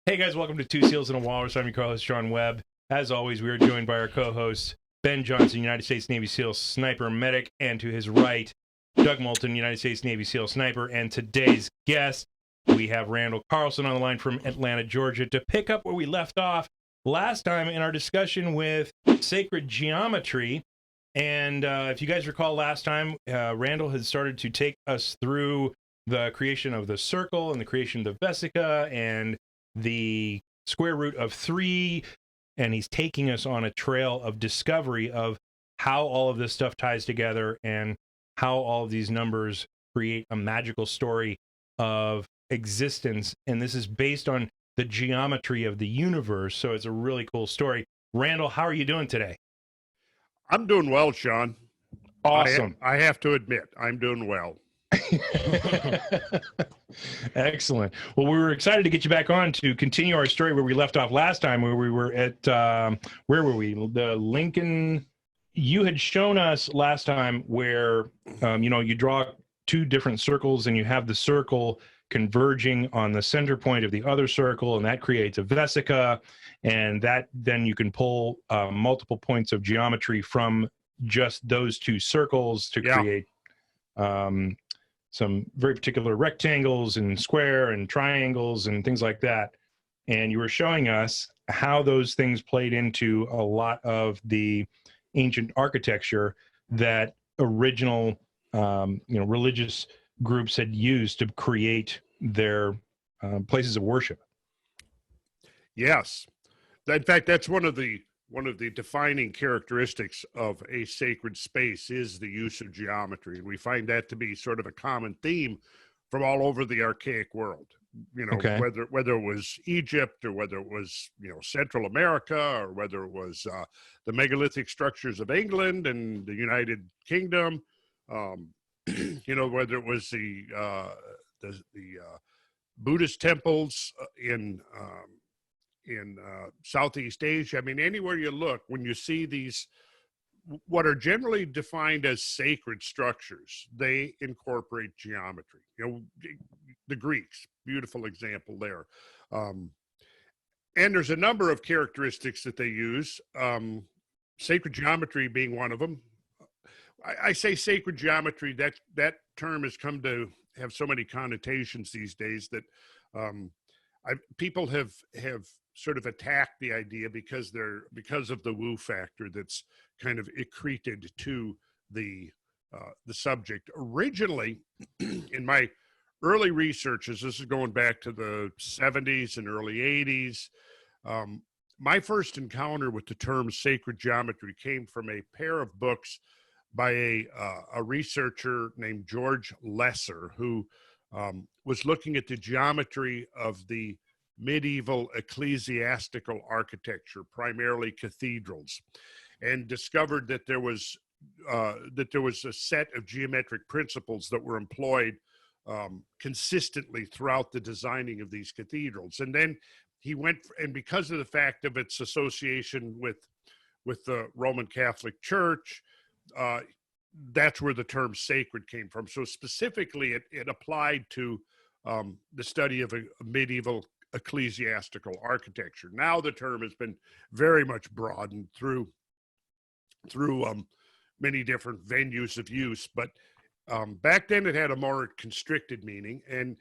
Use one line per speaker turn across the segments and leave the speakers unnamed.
Hey guys, welcome to Two Seals and a Walrus. I'm your co-host, Sean Webb. As always, we are joined by our co-host, Ben Johnson, United States Navy SEAL Sniper Medic, and to his right, Doug Moulton, United States Navy SEAL Sniper. And today's guest, we have Randall Carlson on the line from Atlanta, Georgia, to pick up where we left off last time in our discussion with sacred geometry. And if you guys recall last time, Randall had started to take us through the creation of the circle and the creation of the vesica and the square root of 3, and he's taking us on a trail of discovery of how all of this stuff ties together and how all of these numbers create a magical story of existence. And this is based on the geometry of the universe, so it's a really cool story. Randall, how are you doing today?
I'm doing well, Sean.
Awesome.
I have to admit, I'm doing well.
Excellent. Well, we were excited to get you back on to continue our story where we left off last time, where we were at, where were we? The Lincoln. You had shown us last time where, you draw 2 different circles and you have the circle converging on the center point of the other circle, and that creates a vesica, and that then you can pull multiple points of geometry from just those 2 circles to create some very particular rectangles and square and triangles and things like that. And you were showing us how those things played into a lot of the ancient architecture that original, religious groups had used to create their places of worship.
Yes. In fact, that's one of the defining characteristics of a sacred space is the use of geometry. And we find that to be sort of a common theme from all over the archaic world.
Okay.
Whether it was Egypt or whether it was, Central America or whether it was the megalithic structures of England and the United Kingdom, whether it was the Buddhist temples in Southeast Asia. I mean, anywhere you look, when you see these, what are generally defined as sacred structures, they incorporate geometry. The Greeks, beautiful example there. And there's a number of characteristics that they use, sacred geometry being one of them. I say sacred geometry, that term has come to have so many connotations these days that people have sort of attacked the idea because of the woo factor that's kind of accreted to the subject. Originally, in my early researches, this is going back to the 70s and early 80s, my first encounter with the term sacred geometry came from a pair of books by a researcher named George Lesser, who was looking at the geometry of the medieval ecclesiastical architecture, primarily cathedrals, and discovered that there was a set of geometric principles that were employed consistently throughout the designing of these cathedrals. And then he went, and because of the fact of its association with the Roman Catholic Church, that's where the term sacred came from. So specifically, it applied to the study of a medieval ecclesiastical architecture. Now the term has been very much broadened through many different venues of use, but back then it had a more constricted meaning, and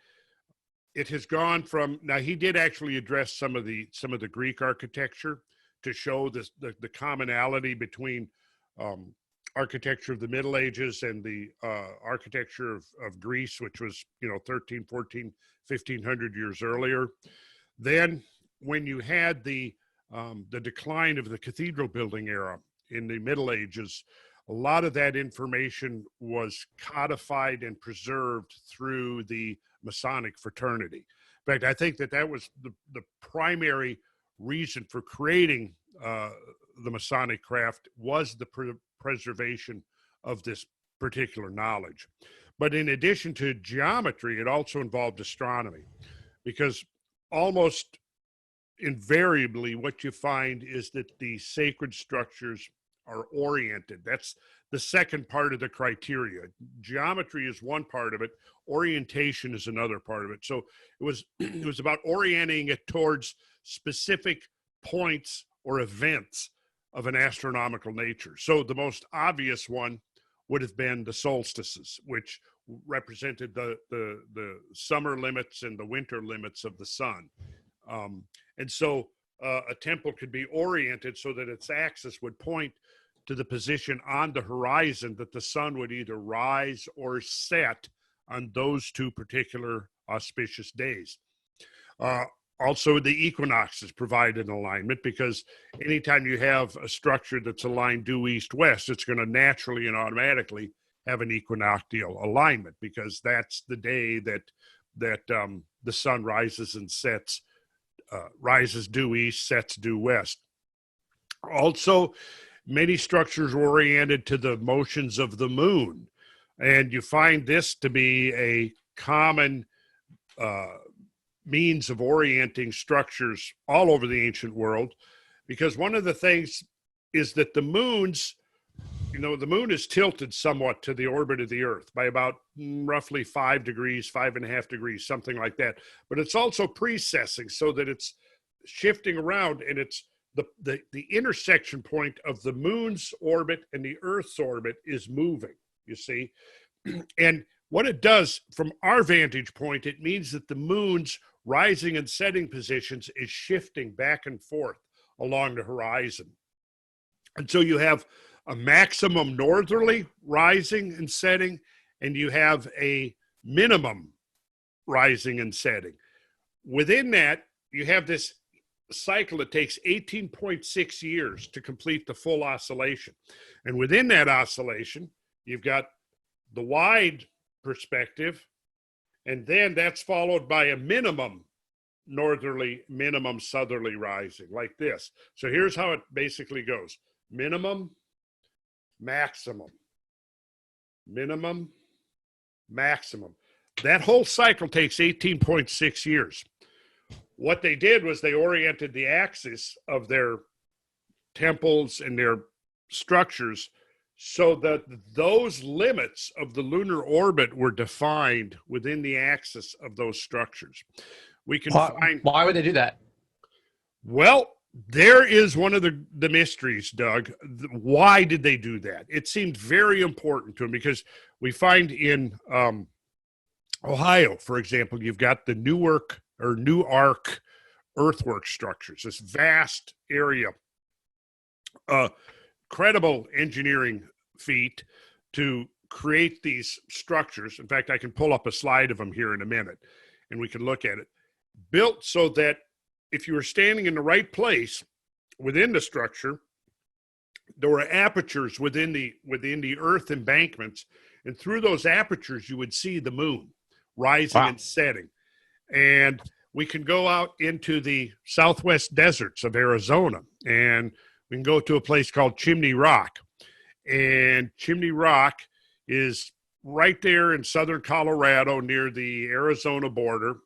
it has gone from, now he did actually address some of the Greek architecture to show the commonality between architecture of the Middle Ages and the architecture of Greece, which was 13, 14, 1500 years earlier. Then when you had the decline of the cathedral building era in the Middle Ages, a lot of that information was codified and preserved through the Masonic fraternity. In fact, I think that was the primary reason for creating the Masonic craft was the preservation of this particular knowledge. But in addition to geometry, it also involved astronomy, because almost invariably what you find is that the sacred structures are oriented. That's the second part of the criteria. Geometry is one part of it. Orientation is another part of it. So it was about orienting it towards specific points or events of an astronomical nature. So the most obvious one would have been the solstices, which represented the summer limits and the winter limits of the sun. And so a temple could be oriented so that its axis would point to the position on the horizon that the sun would either rise or set on those two particular auspicious days. Also, the equinoxes provide an alignment, because anytime you have a structure that's aligned due east-west, it's going to naturally and automatically have an equinoctial alignment, because that's the day that the sun rises and sets, rises due east, sets due west. Also, many structures were oriented to the motions of the moon, and you find this to be a common means of orienting structures all over the ancient world, because one of the things is that the moons, the moon is tilted somewhat to the orbit of the Earth by about roughly 5 degrees, 5.5 degrees, something like that. But it's also precessing, so that it's shifting around, and it's the intersection point of the moon's orbit and the Earth's orbit is moving, you see. And what it does from our vantage point, it means that the moon's rising and setting positions is shifting back and forth along the horizon. And so you have a maximum northerly rising and setting, and you have a minimum rising and setting. Within that, you have this cycle that takes 18.6 years to complete the full oscillation. And within that oscillation, you've got the wide perspective, and then that's followed by a minimum northerly, minimum southerly rising, like this. So here's how it basically goes: minimum, maximum, minimum, maximum. That whole cycle takes 18.6 years. What they did was they oriented the axis of their temples and their structures so that those limits of the lunar orbit were defined within the axis of those structures. We can find...
Why would they do that?
Well, there is one of the mysteries, Doug. Why did they do that? It seemed very important to them, because we find in Ohio, for example, you've got the Newark earthwork structures, this vast area. Credible engineering feat to create these structures. In fact, I can pull up a slide of them here in a minute, and we can look at it. Built so that if you were standing in the right place within the structure, there were apertures within the earth embankments, and through those apertures you would see the moon rising and setting. And we can go out into the southwest deserts of Arizona, and we can go to a place called Chimney Rock. And Chimney Rock is right there in southern Colorado near the Arizona border.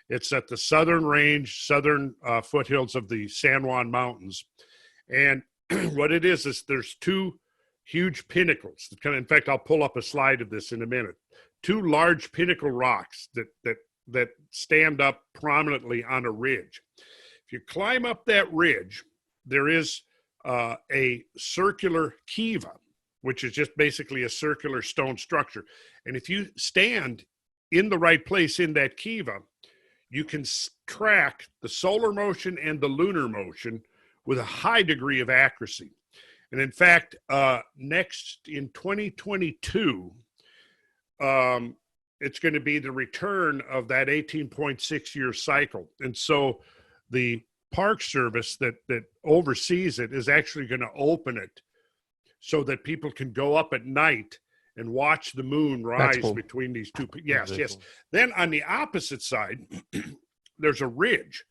It's at the southern foothills of the San Juan Mountains. And what it is there's two huge pinnacles. In fact, I'll pull up a slide of this in a minute. Two large pinnacle rocks that stand up prominently on a ridge. If you climb up that ridge, there is a circular kiva, which is just basically a circular stone structure. And if you stand in the right place in that kiva, you can track the solar motion and the lunar motion with a high degree of accuracy. And in fact, next in 2022, it's going to be the return of that 18.6 year cycle. And so the Park Service that oversees it is actually going to open it so that people can go up at night and watch the moon rise between these two. Yes. Cool. Then on the opposite side, there's a ridge.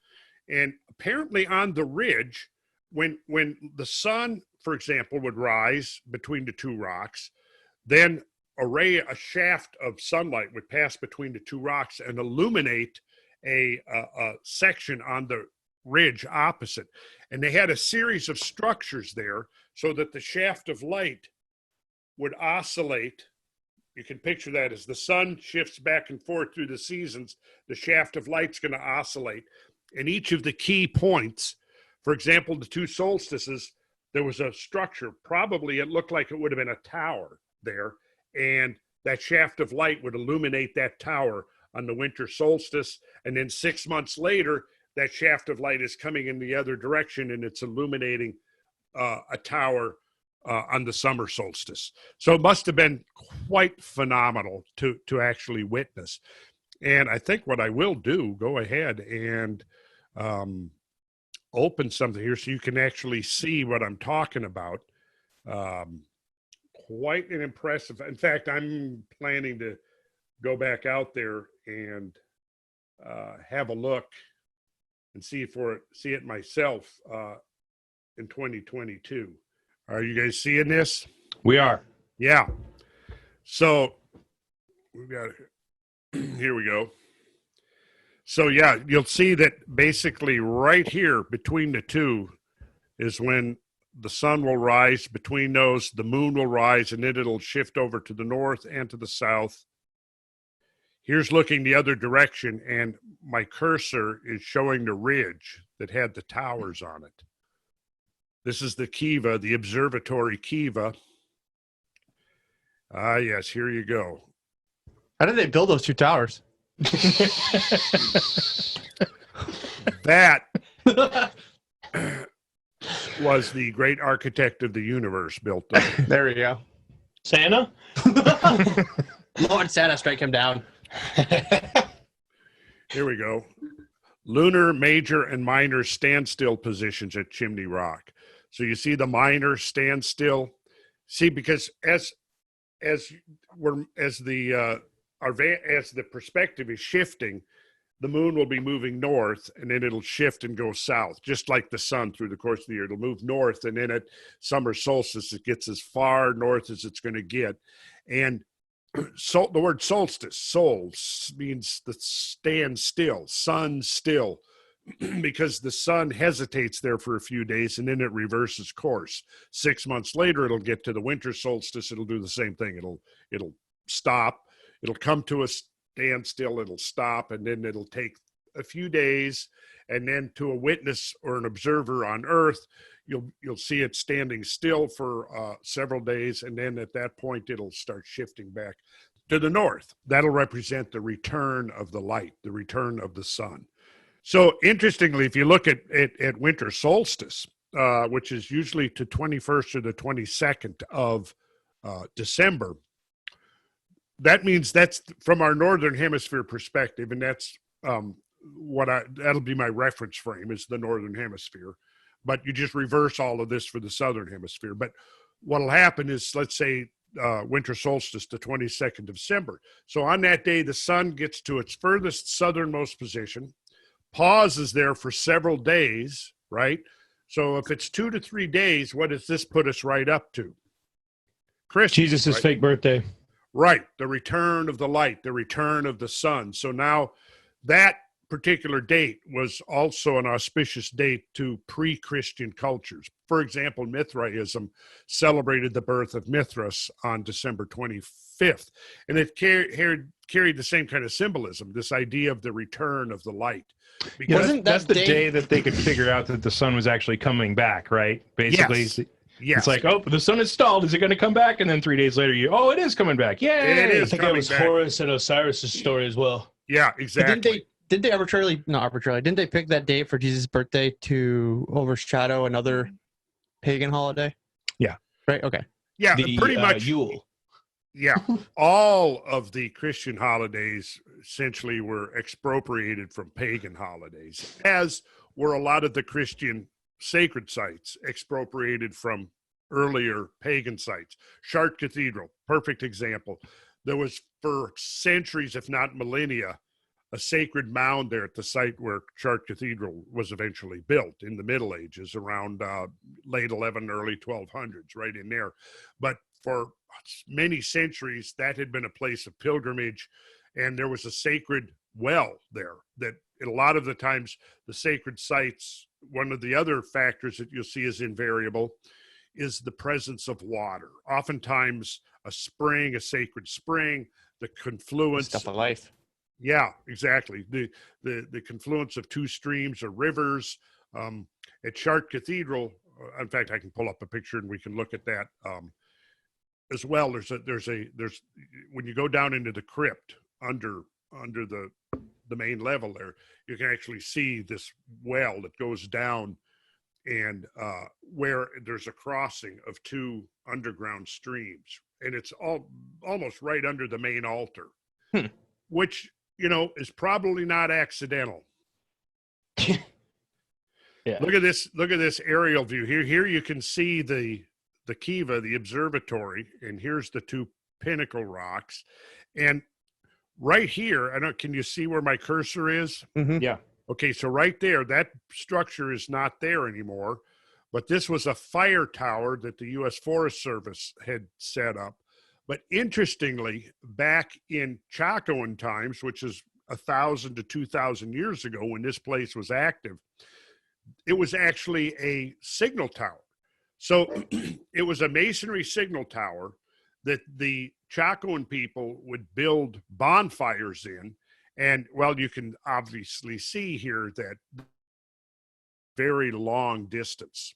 And apparently on the ridge, when the sun, for example, would rise between the two rocks, then a shaft of sunlight would pass between the two rocks and illuminate a section on the ridge opposite. And they had a series of structures there so that the shaft of light would oscillate. You can picture that as the sun shifts back and forth through the seasons, the shaft of light's going to oscillate. And each of the key points, for example, the two solstices, there was a structure, probably it looked like it would have been a tower there, and that shaft of light would illuminate that tower on the winter solstice. And then 6 months later, that shaft of light is coming in the other direction and it's illuminating a tower on the summer solstice. So it must have been quite phenomenal to actually witness. And I think what I will do, go ahead and open something here so you can actually see what I'm talking about. Quite an impressive. In fact, I'm planning to go back out there and have a look and see it myself in 2022. Are you guys seeing this?
We are.
Yeah. So we've got here we go. So yeah, you'll see that basically right here between the two is when the sun will rise. Between those, the moon will rise, and then it'll shift over to the north and to the south. Here's looking the other direction, and my cursor is showing the ridge that had the towers on it. This is the Kiva, the observatory Kiva. Ah, yes, here you go.
How did they build those two towers?
That was the great architect of the universe built them.
There we go.
Santa?
Lord Santa, strike him down.
Here we go. Lunar, major, and minor standstill positions at Chimney Rock. So you see the minor standstill. See, because as the perspective is shifting, the moon will be moving north, and then it'll shift and go south, just like the sun through the course of the year. It'll move north, and then at summer solstice, it gets as far north as it's going to get. And so the word solstice, sol, means the stand still, sun still, because the sun hesitates there for a few days and then it reverses course. 6 months later, it'll get to the winter solstice. It'll do the same thing. It'll stop. It'll come to a standstill. It'll stop, and then it'll take a few days. And then to a witness or an observer on Earth, you'll see it standing still for several days, and then at that point it'll start shifting back to the north. That'll represent the return of the light, the return of the sun. So interestingly, if you look at winter solstice, which is usually to 21st or the 22nd of December, that means that's from our northern hemisphere perspective, and that's that'll be my reference frame is the northern hemisphere. But you just reverse all of this for the southern hemisphere. But what'll happen is, let's say winter solstice, the 22nd of December. So on that day, the sun gets to its furthest southernmost position, pauses there for several days, right? So if it's 2 to 3 days, what does this put us right up to? Christmas,
Jesus'
right?
fake birthday.
Right. The return of the light, the return of the sun. So now that particular date was also an auspicious date to pre-Christian cultures. For example, Mithraism celebrated the birth of Mithras on December 25th. And it carried the same kind of symbolism, this idea of the return of the light.
Because that's the day that they could figure out that the sun was actually coming back, right? Basically,
yes.
It's like, oh, the sun is stalled. Is it going to come back? And then 3 days later, it is coming back. Yay!
It is.
I think that was
back.
Horus and Osiris' story as well.
Yeah, exactly.
Didn't they didn't they pick that date for Jesus' birthday to overshadow another pagan holiday?
Yeah.
Right? Okay.
Yeah, pretty much.
Yule.
Yeah, all of the Christian holidays essentially were expropriated from pagan holidays, as were a lot of the Christian sacred sites expropriated from earlier pagan sites. Chartres Cathedral, perfect example. There was for centuries, if not millennia, a sacred mound there at the site where Chartres Cathedral was eventually built in the Middle Ages, around late 11, early 1200s, right in there. But for many centuries, that had been a place of pilgrimage, and there was a sacred well there that a lot of the times the sacred sites, one of the other factors that you'll see is invariable is the presence of water. Oftentimes a spring, a sacred spring, the confluence.
Stuff of life.
Yeah, exactly. The confluence of two streams or rivers. At Chartres Cathedral, in fact, I can pull up a picture and we can look at that as well. There's when you go down into the crypt under the main level there, you can actually see this well that goes down, and where there's a crossing of two underground streams, and it's almost right under the main altar, which is probably not accidental.
Yeah.
Look at this aerial view here. Here you can see the Kiva, the observatory, and here's the two pinnacle rocks, and right here, can you see where my cursor is?
Mm-hmm.
Yeah.
Okay, so right there, that structure is not there anymore, but this was a fire tower that the U.S. Forest Service had set up. But interestingly, back in Chacoan times, which is 1,000 to 2,000 years ago when this place was active, it was actually a signal tower. So it was a masonry signal tower that the Chacoan people would build bonfires in. And, well, you can obviously see here that very long distance.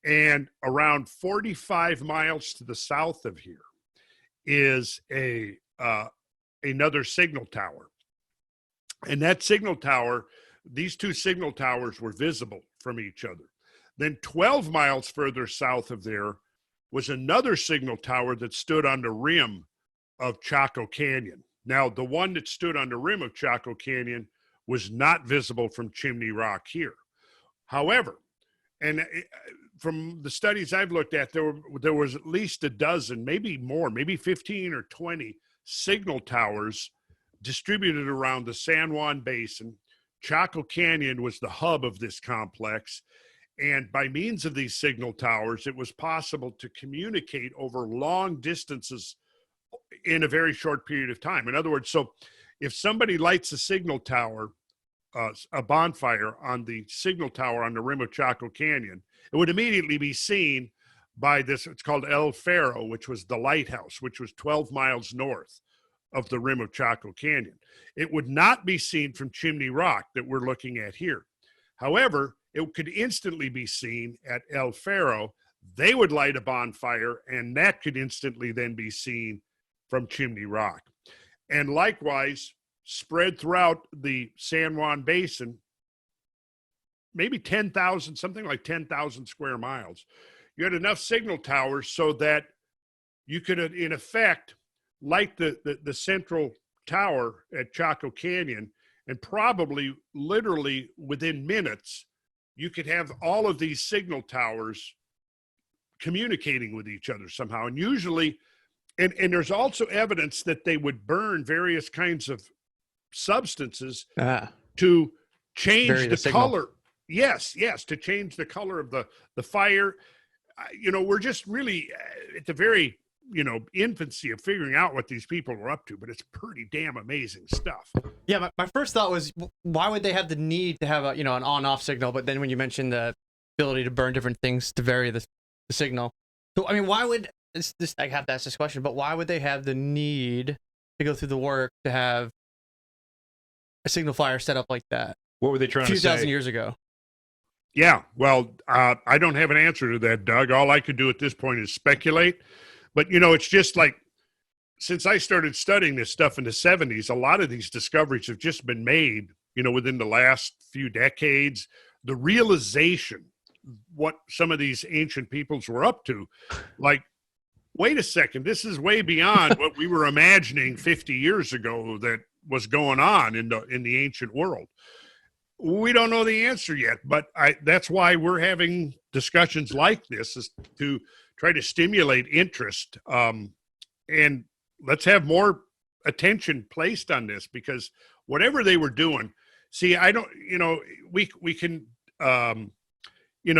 And around 45 miles to the south of here is another signal tower. And that signal tower, these two signal towers were visible from each other. Then 12 miles further south of there was another signal tower that stood on the rim of Chaco Canyon. Now, the one that stood on the rim of Chaco Canyon was not visible from Chimney Rock here. However, and from the studies I've looked at, there was at least a dozen, maybe more, maybe 15 or 20 signal towers distributed around the San Juan Basin. Chaco Canyon was the hub of this complex. And by means of these signal towers, it was possible to communicate over long distances in a very short period of time. In other words, so if somebody lights a signal tower, a bonfire on the signal tower on the rim of Chaco Canyon, it would immediately be seen by this, it's called El Faro, which was the lighthouse, which was 12 miles north of the rim of Chaco Canyon. It would not be seen from Chimney Rock that we're looking at here. However, it could instantly be seen at El Faro. They would light a bonfire, and that could instantly then be seen from Chimney Rock. And likewise, spread throughout the San Juan Basin, maybe 10,000, something like 10,000 square miles. You had enough signal towers so that you could, in effect, light the central tower at Chaco Canyon, and probably literally within minutes, you could have all of these signal towers communicating with each other somehow. And usually, and there's also evidence that they would burn various kinds of substances to change the color. Yes, to change the color of the fire. We're just really at the very, infancy of figuring out what these people were up to, but it's pretty damn amazing stuff.
Yeah, my first thought was, why would they have the need to have an on-off signal? But then when you mentioned the ability to burn different things to vary the signal, so I mean, why would this? I have to ask this question, but why would they have the need to go through the work to have a signal fire set up like that?
What were they trying to say?
A few thousand years ago.
Yeah, well, I don't have an answer to that, Doug. All I could do at this point is speculate. But, it's just like, since I started studying this stuff in the 70s, a lot of these discoveries have just been made, within the last few decades. The realization what some of these ancient peoples were up to, like, wait a second, this is way beyond what we were imagining 50 years ago that was going on in the ancient world. We don't know the answer yet, but that's why we're having discussions like this, is to try to stimulate interest. And let's have more attention placed on this, because whatever they were doing, see, I don't, we can,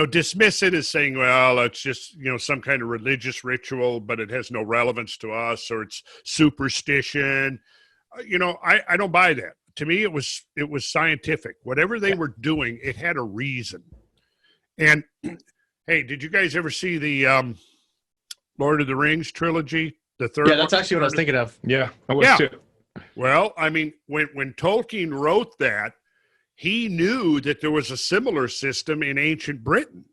dismiss it as saying, well, it's just, some kind of religious ritual, but it has no relevance to us, or it's superstition. I don't buy that. To me, it was scientific. Whatever they were doing, it had a reason. And Hey, did you guys ever see the Lord of the Rings trilogy? The third.
Yeah, that's actually what I was thinking of.
Yeah, I was too.
Well, I mean, when Tolkien wrote that, he knew that there was a similar system in ancient Britain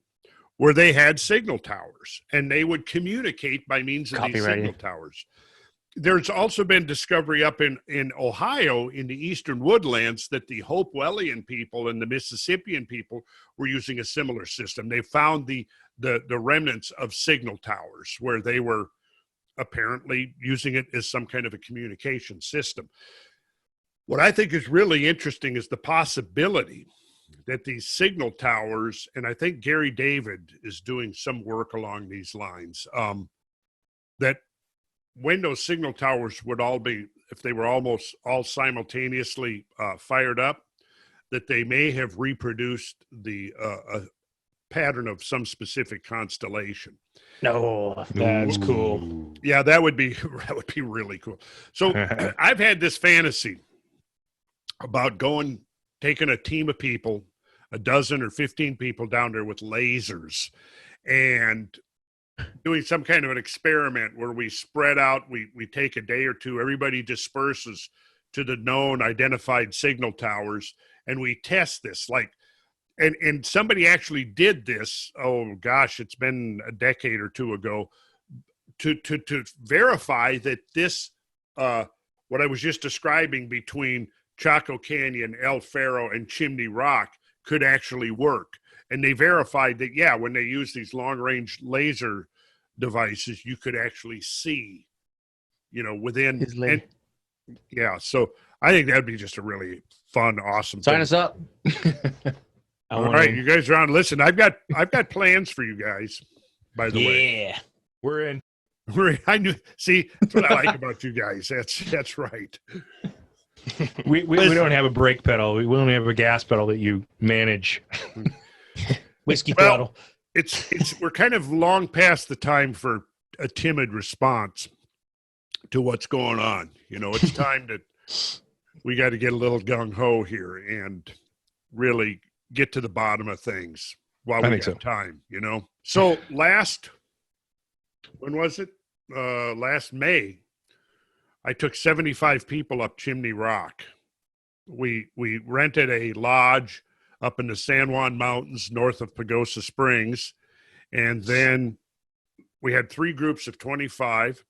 where they had signal towers and they would communicate by means of these signal towers. There's also been discovery up in Ohio in the eastern woodlands that the Hopewellian people and the Mississippian people were using a similar system. They found the remnants of signal towers where they were apparently using it as some kind of a communication system. What I think is really interesting is the possibility that these signal towers, and I think Gary David is doing some work along these lines, that when those signal towers would all be, if they were almost all simultaneously fired up, that they may have reproduced the pattern of some specific constellation.
No, that's cool.
Yeah, that would be really cool. So I've had this fantasy about taking a team of people, a dozen or 15 people down there with lasers, and doing some kind of an experiment where we spread out, we take a day or two, everybody disperses to the known identified signal towers, and we test this. And somebody actually did this, oh gosh, it's been a decade or two ago, to verify that this, what I was just describing between Chaco Canyon, El Faro, and Chimney Rock could actually work. And they verified that, yeah, when they use these long-range laser devices, you could actually see, within. And, yeah, so I think that'd be just a really fun, awesome
Sign
thing.
us up.
All right, you guys are on. Listen, I've got plans for you guys, by the way.
Yeah.
We're in.
I knew. See, that's what I like about you guys. That's right.
We don't have a brake pedal. We only have a gas pedal that you manage.
Whiskey throttle.
It's we're kind of long past the time for a timid response to what's going on. It's time we got to get a little gung ho here and really get to the bottom of things while we have time. So when was it? Last May, I took 75 people up Chimney Rock. We rented a lodge up in the San Juan Mountains north of Pagosa Springs. And then we had 3 groups of 25,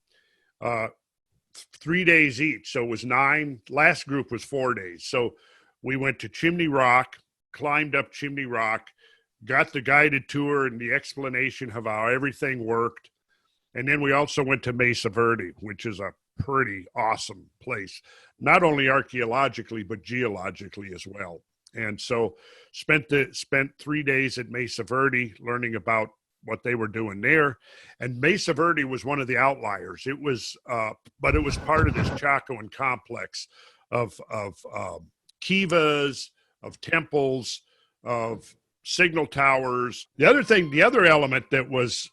3 days each. So it was 9. Last group was 4 days. So we went to Chimney Rock, climbed up Chimney Rock, got the guided tour and the explanation of how everything worked. And then we also went to Mesa Verde, which is a pretty awesome place, not only archaeologically, but geologically as well. And so spent 3 days at Mesa Verde learning about what they were doing there. And Mesa Verde was one of the outliers. It was, but it was part of this Chacoan complex of kivas, of temples, of signal towers. The other element that was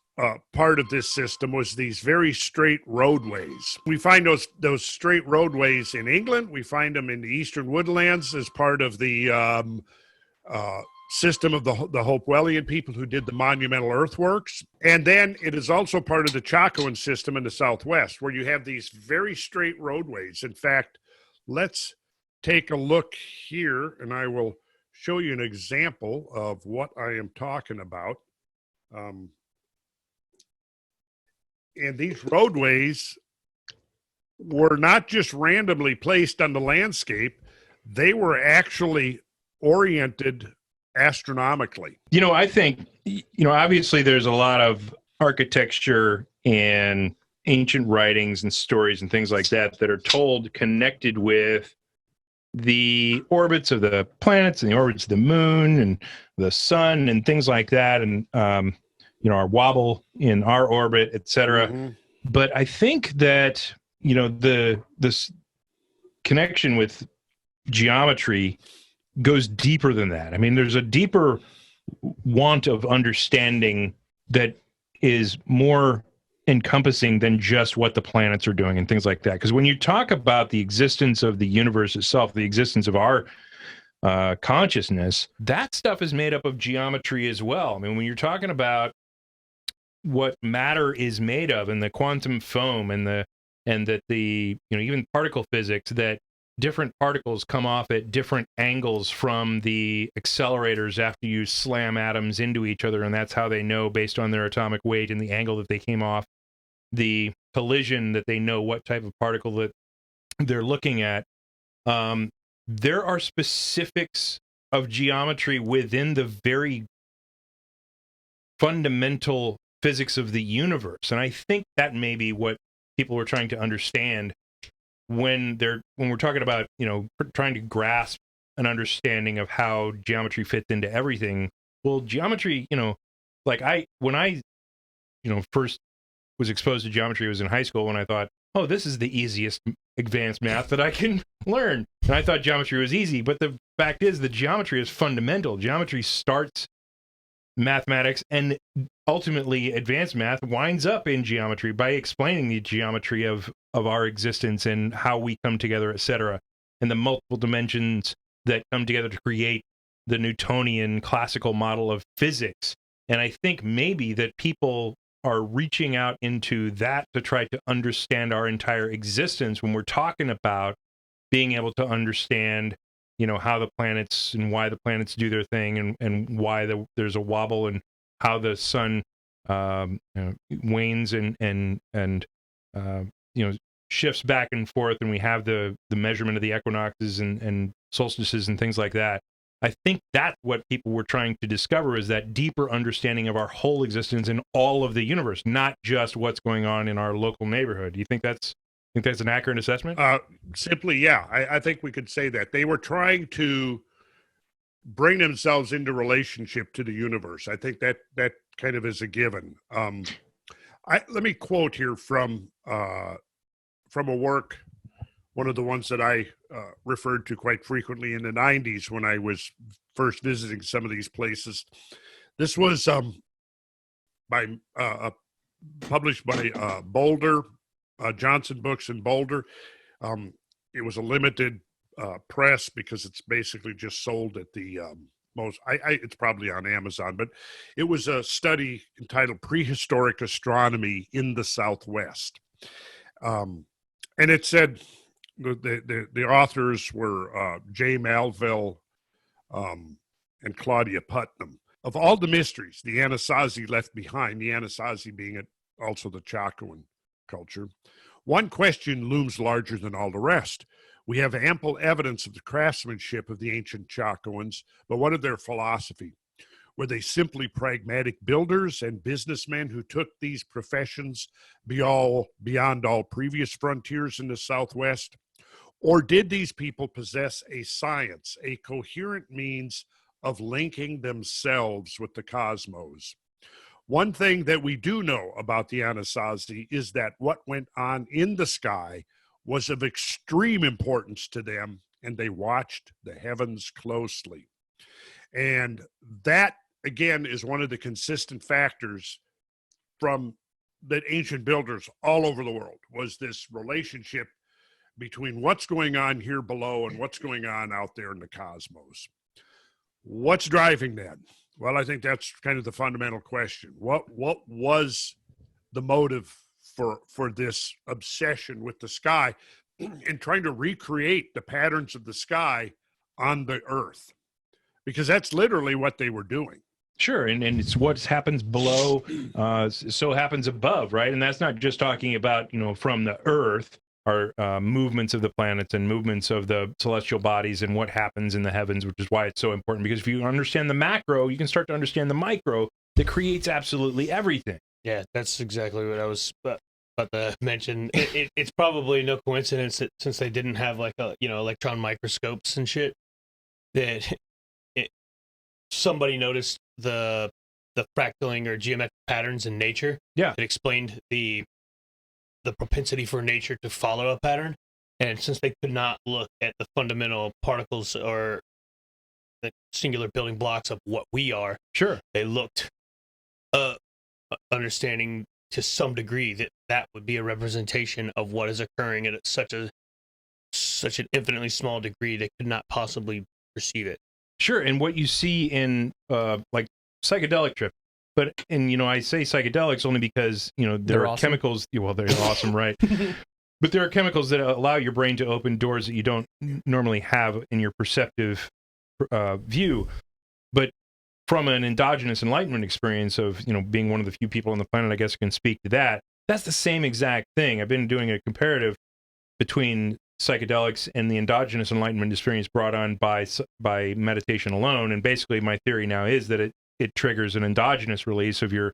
part of this system was these very straight roadways. We find those straight roadways in England. We find them in the eastern woodlands as part of the system of the Hopewellian people who did the monumental earthworks. And then it is also part of the Chacoan system in the southwest, where you have these very straight roadways. In fact, let's take a look here, and I will show you an example of what I am talking about. And these roadways were not just randomly placed on the landscape, they were actually oriented astronomically.
I think, obviously there's a lot of architecture and ancient writings and stories and things like that are told connected with the orbits of the planets and the orbits of the moon and the sun and things like that. And, our wobble in our orbit, et cetera. Mm-hmm. But I think that, this connection with geometry goes deeper than that. I mean, there's a deeper want of understanding that is more encompassing than just what the planets are doing and things like that. Because when you talk about the existence of the universe itself, the existence of our consciousness, that stuff is made up of geometry as well. I mean, when you're talking about what matter is made of, and the quantum foam, and that the even particle physics, that different particles come off at different angles from the accelerators after you slam atoms into each other, and that's how they know, based on their atomic weight and the angle that they came off the collision, that they know what type of particle that they're looking at. There are specifics of geometry within the very fundamental physics of the universe, and I think that may be what people were trying to understand when we're talking about trying to grasp an understanding of how geometry fits into everything. Well, geometry, when I first was exposed to geometry, was in high school, when I thought, oh, this is the easiest advanced math that I can learn, and I thought geometry was easy. But the fact is that geometry is fundamental. Geometry starts mathematics, and ultimately advanced math winds up in geometry by explaining the geometry of our existence and how we come together, etc., and the multiple dimensions that come together to create the Newtonian classical model of physics. And I think maybe that people are reaching out into that to try to understand our entire existence when we're talking about being able to understand how the planets and why the planets do their thing, and why there's a wobble, and how the sun wanes and shifts back and forth, and we have the measurement of the equinoxes and solstices and things like that. I think that's what people were trying to discover, is that deeper understanding of our whole existence in all of the universe, not just what's going on in our local neighborhood. Do you think that's an accurate assessment?
Simply, yeah. I think we could say that. They were trying to bring themselves into relationship to the universe. I think that kind of is a given. Let me quote here from a work, one of the ones that I referred to quite frequently in the 90s when I was first visiting some of these places. This was published by Boulder, Johnson Books in Boulder. It was a limited press because it's basically just sold at the it's probably on Amazon, but it was a study entitled Prehistoric Astronomy in the Southwest. And it said the authors were Jay Malville and Claudia Putnam. Of all the mysteries the Anasazi left behind, the Anasazi being also the Chacoan culture, one question looms larger than all the rest. We have ample evidence of the craftsmanship of the ancient Chacoans, but what of their philosophy? Were they simply pragmatic builders and businessmen who took these professions beyond all previous frontiers in the Southwest? Or did these people possess a science, a coherent means of linking themselves with the cosmos? One thing that we do know about the Anasazi is that what went on in the sky was of extreme importance to them, and they watched the heavens closely. And that, again, is one of the consistent factors from that ancient builders all over the world, was this relationship between what's going on here below and what's going on out there in the cosmos. What's driving that? Well, I think that's kind of the fundamental question. What was the motive for this obsession with the sky and trying to recreate the patterns of the sky on the earth? Because that's literally what they were doing.
Sure, and it's what happens below, so happens above, right? And that's not just talking about, from the earth, our movements of the planets and movements of the celestial bodies and what happens in the heavens, which is why it's so important. Because if you understand the macro, you can start to understand the micro that creates absolutely everything.
Yeah, that's exactly what I was about to mention. It's probably no coincidence that since they didn't have electron microscopes and shit, that somebody noticed the fractaling or geometric patterns in nature.
Yeah,
it explained the propensity for nature to follow a pattern. And since they could not look at the fundamental particles or the singular building blocks of what we are,
sure,
they looked understanding to some degree that would be a representation of what is occurring at such an infinitely small degree they could not possibly perceive it.
Sure, and what you see in like psychedelic trip, But I say psychedelics only because there
They're
are
awesome.
chemicals. Well, they're awesome, right? But there are chemicals that allow your brain to open doors that you don't normally have in your perceptive view. But from an endogenous enlightenment experience of being one of the few people on the planet, I guess, who can speak to that. That's the same exact thing. I've been doing a comparative between psychedelics and the endogenous enlightenment experience brought on by meditation alone. And basically, my theory now is that it triggers an endogenous release of your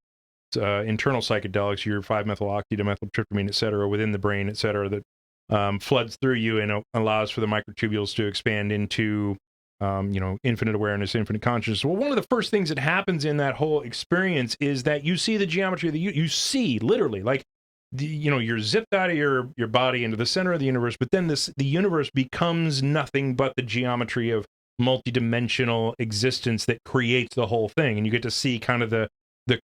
internal psychedelics, your 5-methyl-octadimethyltryptamine, et cetera, within the brain, et cetera, that floods through you and allows for the microtubules to expand into infinite awareness, infinite consciousness. Well, one of the first things that happens in that whole experience is that you see the geometry of you see literally, like, you're zipped out of your body into the center of the universe, but then the universe becomes nothing but the geometry of multidimensional existence that creates the whole thing. And you get to see kind of the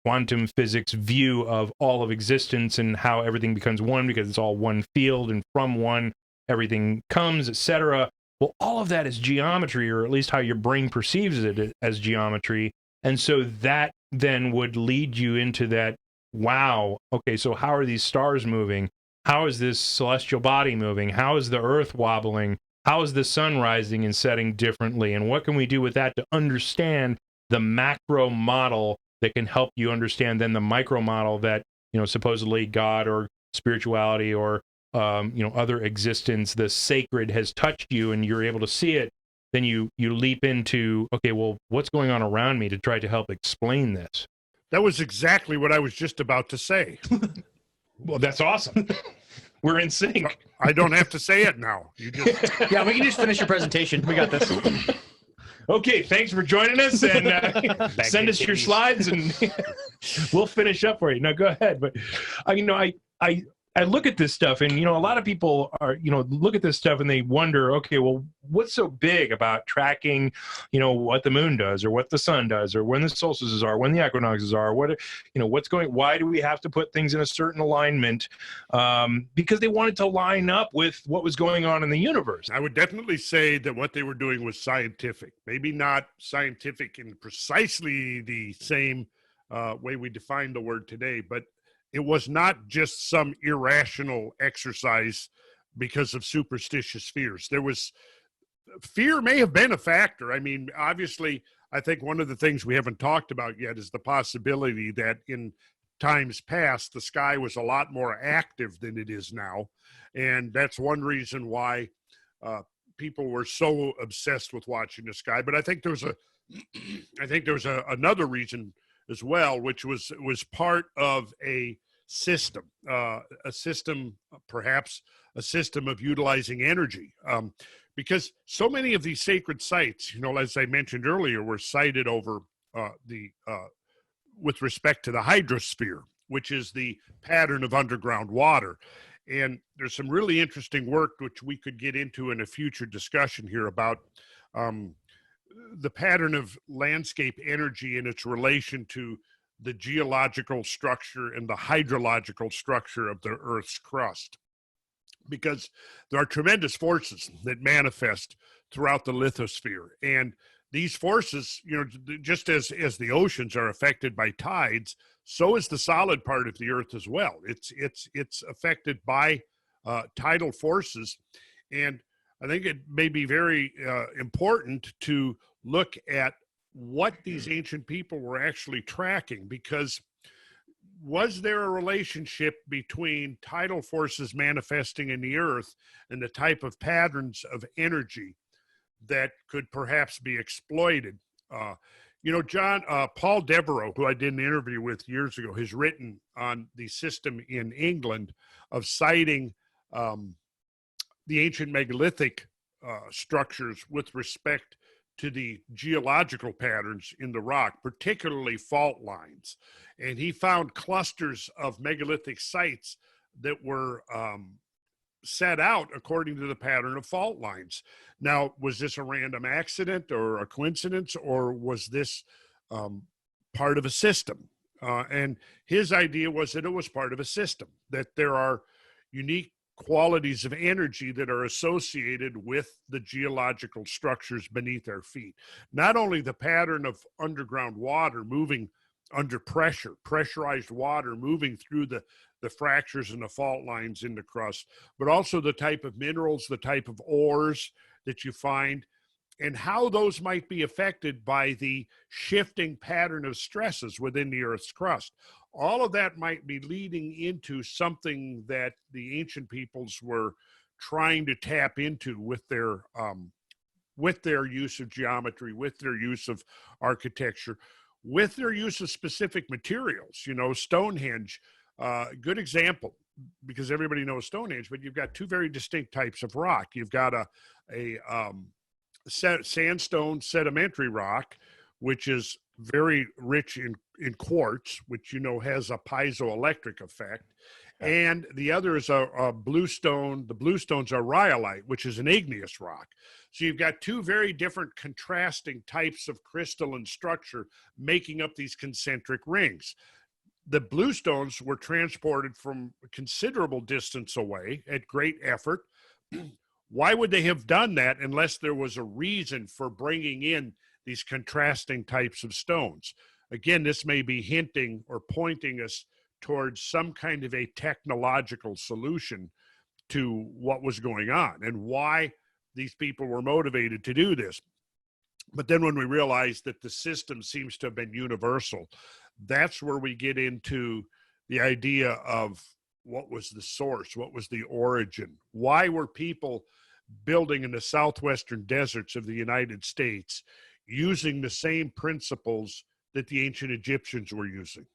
quantum physics view of all of existence and how everything becomes one because it's all one field, and from one everything comes, etc. Well, all of that is geometry, or at least how your brain perceives it as geometry. And so that then would lead you into that, wow, okay, so how are these stars moving? How is this celestial body moving? How is the earth wobbling? How is the sun rising and setting differently? And what can we do with that to understand the macro model that can help you understand then the micro model that, supposedly God or spirituality or other existence, the sacred, has touched you and you're able to see it. Then you leap into, okay, well, what's going on around me to try to help explain this?
That was exactly what I was just about to say.
Well, that's awesome. We're in sync.
I don't have to say it now. You just
Yeah, we can just finish your presentation. We got this.
Okay, thanks for joining us, and send us your slides, and we'll finish up for you. Now, go ahead. But I look at this stuff, and a lot of people are look at this stuff and they wonder, okay, well, what's so big about tracking what the moon does or what the sun does or when the solstices are, when the equinoxes are, why do we have to put things in a certain alignment? Because they wanted to line up with what was going on in the universe.
I would definitely say that what they were doing was scientific. Maybe not scientific in precisely the same way we define the word today, but it was not just some irrational exercise because of superstitious fears. Fear may have been a factor. I mean, obviously, I think one of the things we haven't talked about yet is the possibility that in times past, the sky was a lot more active than it is now. And that's one reason why people were so obsessed with watching the sky. But I think there was another reason as well, which was part of a system, perhaps a system of utilizing energy. Because so many of these sacred sites, as I mentioned earlier, were sited over with respect to the hydrosphere, which is the pattern of underground water. And there's some really interesting work which we could get into in a future discussion here about the pattern of landscape energy and its relation to the geological structure and the hydrological structure of the Earth's crust. Because there are tremendous forces that manifest throughout the lithosphere. And these forces, just as the oceans are affected by tides, so is the solid part of the Earth as well. It's affected by tidal forces. And I think it may be very important to look at what these ancient people were actually tracking, because was there a relationship between tidal forces manifesting in the earth and the type of patterns of energy that could perhaps be exploited? Paul Devereaux, who I did an interview with years ago, has written on the system in England of citing the ancient megalithic structures with respect to the geological patterns in the rock, particularly fault lines. And he found clusters of megalithic sites that were set out according to the pattern of fault lines. Now, was this a random accident or a coincidence, or was this part of a system? And his idea was that it was part of a system, that there are unique qualities of energy that are associated with the geological structures beneath our feet. Not only the pattern of underground water moving under pressure, pressurized water moving through the fractures and the fault lines in the crust, but also the type of minerals, the type of ores that you find, and how those might be affected by the shifting pattern of stresses within the Earth's crust. All of that might be leading into something that the ancient peoples were trying to tap into with their use of geometry, with their use of architecture, with their use of specific materials. You know, Stonehenge, good example, because everybody knows Stonehenge, but you've got two very distinct types of rock. You've got a sandstone sedimentary rock, which is very rich in quartz, which, you know, has a piezoelectric effect. And the other is a bluestone. The bluestones are rhyolite, which is an igneous rock. So you've got two very different contrasting types of crystalline structure making up these concentric rings. The bluestones were transported from a considerable distance away at great effort. Why would they have done that unless there was a reason for bringing in these contrasting types of stones? Again, this may be hinting or pointing us towards some kind of a technological solution to what was going on and why these people were motivated to do this. But then when we realize that the system seems to have been universal, that's where we get into the idea of what was the source, what was the origin, why were people building in the southwestern deserts of the United States using the same principles that the ancient Egyptians were using,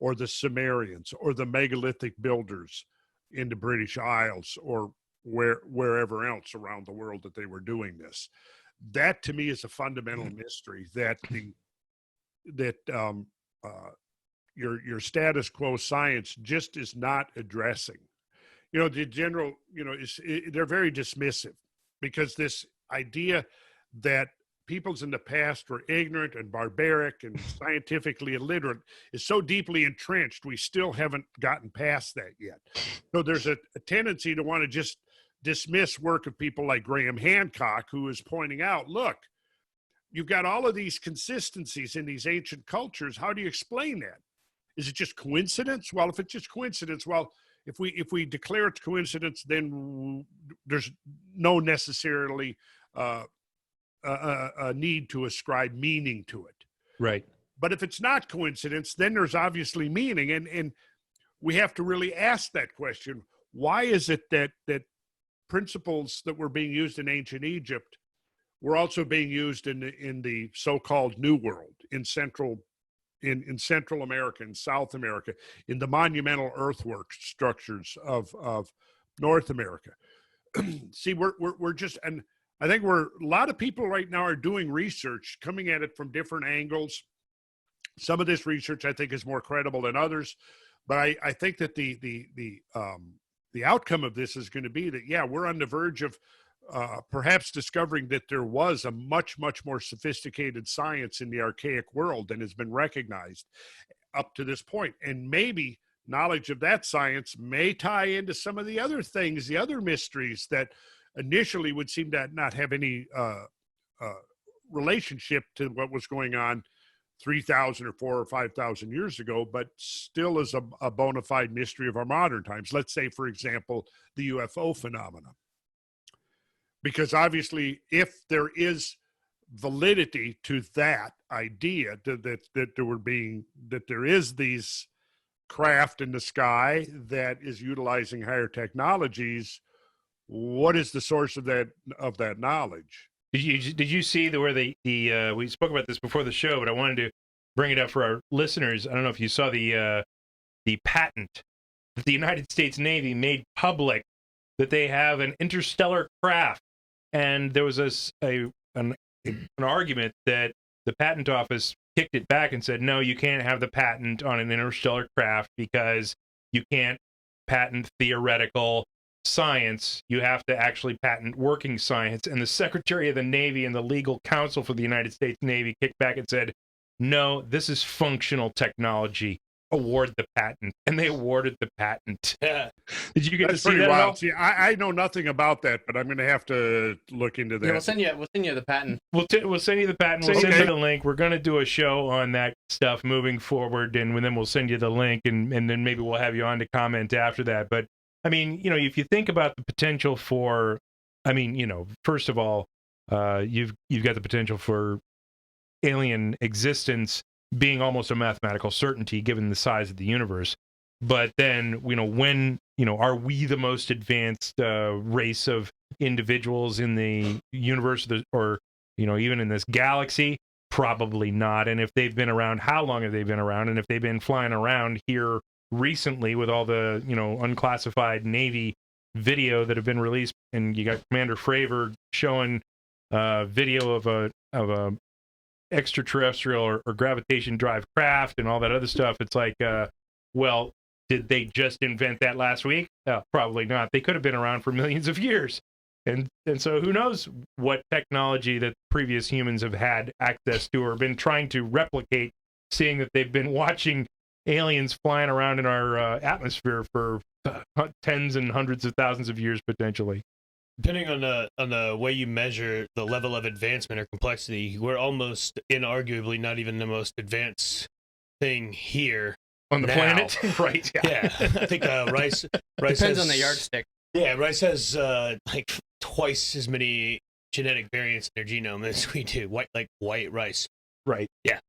or the Sumerians, or the megalithic builders in the British Isles, or wherever else around the world that they were doing this. That to me is a fundamental mystery that your status quo science just is not addressing. You know, the general, you know, they're very dismissive, because this idea that peoples in the past were ignorant and barbaric and scientifically illiterate is so deeply entrenched, we still haven't gotten past that yet. So there's a tendency to want to just dismiss work of people like Graham Hancock, who is pointing out, look, you've got all of these consistencies in these ancient cultures. How do you explain that? Is it just coincidence? Well, if it's just coincidence, well, if we declare it's coincidence, then there's no necessarily a need to ascribe meaning to it.
Right.
But if it's not coincidence, then there's obviously meaning. And we have to really ask that question. Why is it that principles that were being used in ancient Egypt were also being used in the so-called New World, in Central America, in South America, in the monumental earthwork structures of North America? See, we're just, and I think a lot of people right now are doing research, coming at it from different angles. Some of this research I think is more credible than others, but I think that the outcome of this is going to be that, yeah, we're on the verge of perhaps discovering that there was a much, much more sophisticated science in the archaic world than has been recognized up to this point. And maybe knowledge of that science may tie into some of the other things, the other mysteries that initially would seem to not have any relationship to what was going on 3,000 or 4,000 or 5,000 years ago, but still is a bona fide mystery of our modern times. Let's say, for example, the UFO phenomenon. Because obviously, if there is validity to that idea that there is these craft in the sky that is utilizing higher technologies, what is the source of that knowledge?
Did you see where we spoke about this before the show, but I wanted to bring it up for our listeners. I don't know if you saw the patent that the United States Navy made public, that they have an interstellar craft, and there was an argument that the patent office kicked it back and said, no, you can't have the patent on an interstellar craft because you can't patent theoretical science. You have to actually patent working science. And the Secretary of the Navy and the legal counsel for the United States Navy kicked back and said, no, this is functional technology. award the patent, and they awarded the patent.
Yeah.
Did you get
That's
to see
pretty
that at all?
wild. See, I know nothing about that, but I'm going to have to look into that.
Yeah, we'll send you the patent.
We'll send you the patent. We'll
Okay.
send you the link. We're going to do a show on that stuff moving forward, and then we'll send you the link, and then maybe we'll have you on to comment after that. But I mean, if you think about the potential for, first of all, you've got the potential for alien existence being almost a mathematical certainty given the size of the universe. But then, when, are we the most advanced race of individuals in the universe, or, even in this galaxy? Probably not. And if they've been around, how long have they been around? And if they've been flying around here recently with all the, unclassified Navy video that have been released, and you got Commander Fravor showing video of a extraterrestrial or gravitation drive craft and all that other stuff. It's like, well, did they just invent that last week? Probably not. They could have been around for millions of years. And so who knows what technology that previous humans have had access to or been trying to replicate, seeing that they've been watching aliens flying around in our atmosphere for tens and hundreds of thousands of years potentially.
Depending on the way you measure the level of advancement or complexity, we're almost inarguably not even the most advanced thing here
on the
now.
Planet. Right.
Yeah. I think Rice
Depends
has,
on the yardstick.
Yeah, Rice has like twice as many genetic variants in their genome as we do. White rice.
Right.
Yeah.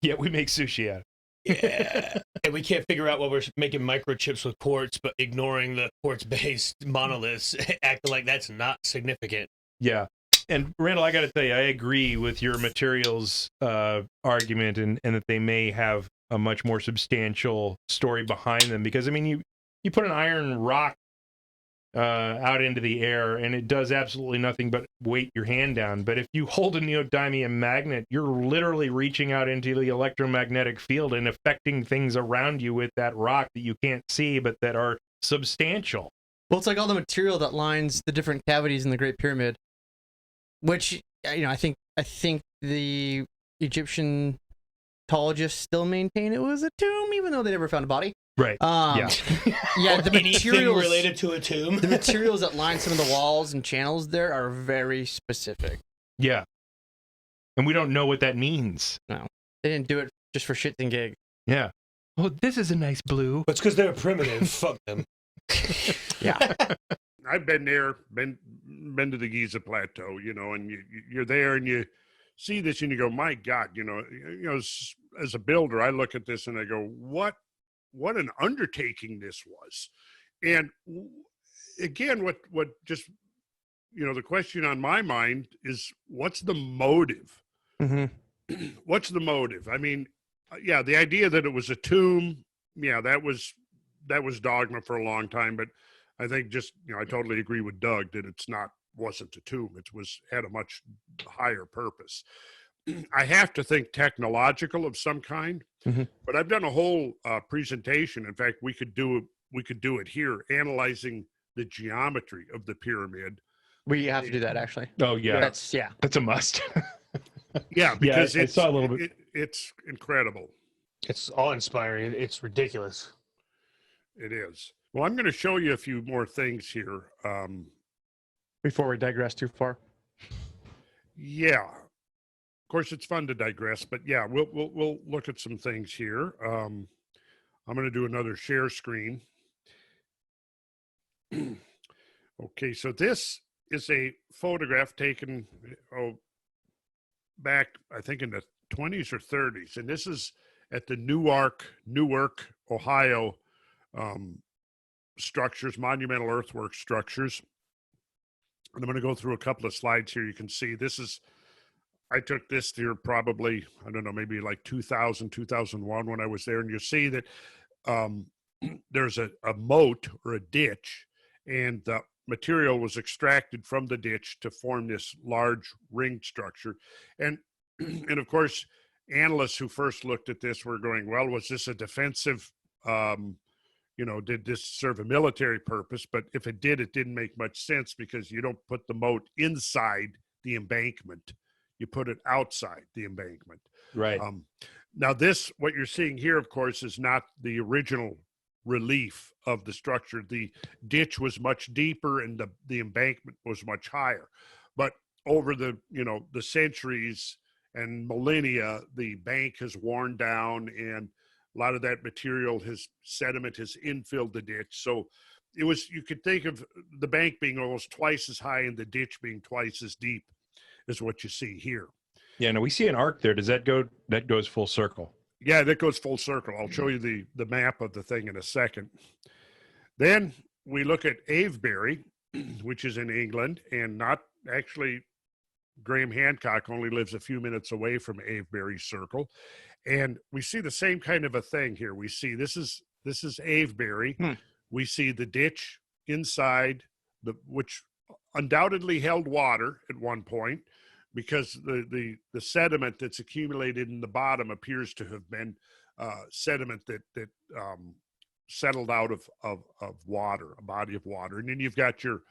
Yeah, we make sushi out of it.
Yeah, and we can't figure out what we're making microchips with quartz, but ignoring the quartz-based monoliths, acting like that's not significant.
Yeah, and Randall, I got to tell you, I agree with your materials argument, and that they may have a much more substantial story behind them. Because I mean, you put an iron rock out into the air, and it does absolutely nothing but weight your hand down. But if you hold a neodymium magnet, you're literally reaching out into the electromagnetic field and affecting things around you with that rock that you can't see, but that are substantial.
Well, it's like all the material that lines the different cavities in the Great Pyramid, which I think the Egyptian geologists still maintain it was a tomb, even though they never found a body.
Right.
Yeah. Yeah. The
Anything
materials
related to a tomb.
the materials that line some of the walls and channels there are very specific.
Yeah. And we don't know what that means.
No, they didn't do it just for shits and gigs.
Yeah. Oh, this is a nice blue.
But it's because they're primitive. Fuck them.
Yeah.
I've been there, been to the Giza Plateau, and you're there and you see this and you go, my God, as a builder, I look at this and I go, what an undertaking this was. And again, what just, the question on my mind is, what's the motive?
Mm-hmm.
What's the motive? I mean, yeah, the idea that it was a tomb, yeah, that was dogma for a long time, but I think just, I totally agree with Doug that wasn't a tomb. It had a much higher purpose. I have to think technological of some kind,
mm-hmm.
but I've done a whole presentation. In fact, we could do it here, analyzing the geometry of the pyramid.
We have to do that, actually.
Oh yeah.
That's
a must.
Yeah, because
I saw a little bit.
It's incredible.
It's awe-inspiring. It's ridiculous.
It is. Well, I'm going to show you a few more things here.
Before we digress too far.
Yeah. Of course, it's fun to digress, but yeah, we'll look at some things here. I'm going to do another share screen. Okay, so this is a photograph taken back, I think, in the 20s or 30s, and this is at the Newark, Ohio structures, monumental earthwork structures. And I'm going to go through a couple of slides here. You can see I took this here probably, I don't know, maybe like 2000, 2001 when I was there. And you see that there's a moat or a ditch, and the material was extracted from the ditch to form this large ring structure. And of course, analysts who first looked at this were going, well, was this a defensive, did this serve a military purpose? But if it did, it didn't make much sense, because you don't put the moat inside the embankment. You put it outside the embankment.
Right.
Now this, what you're seeing here, of course, is not the original relief of the structure. The ditch was much deeper and the embankment was much higher. But over the, the centuries and millennia, the bank has worn down and a lot of that material sediment has infilled the ditch. So you could think of the bank being almost twice as high and the ditch being twice as deep as what you see here.
Yeah, no, we see an arc there. Does that goes full circle?
Yeah, that goes full circle. I'll show you the map of the thing in a second. Then we look at Avebury, which is in England, and not actually Graham Hancock only lives a few minutes away from Avebury Circle. And we see the same kind of a thing here. We see this is Avebury. We see the ditch inside, which undoubtedly held water at one point, because the sediment that's accumulated in the bottom appears to have been sediment that settled out of water, a body of water. And then you've got your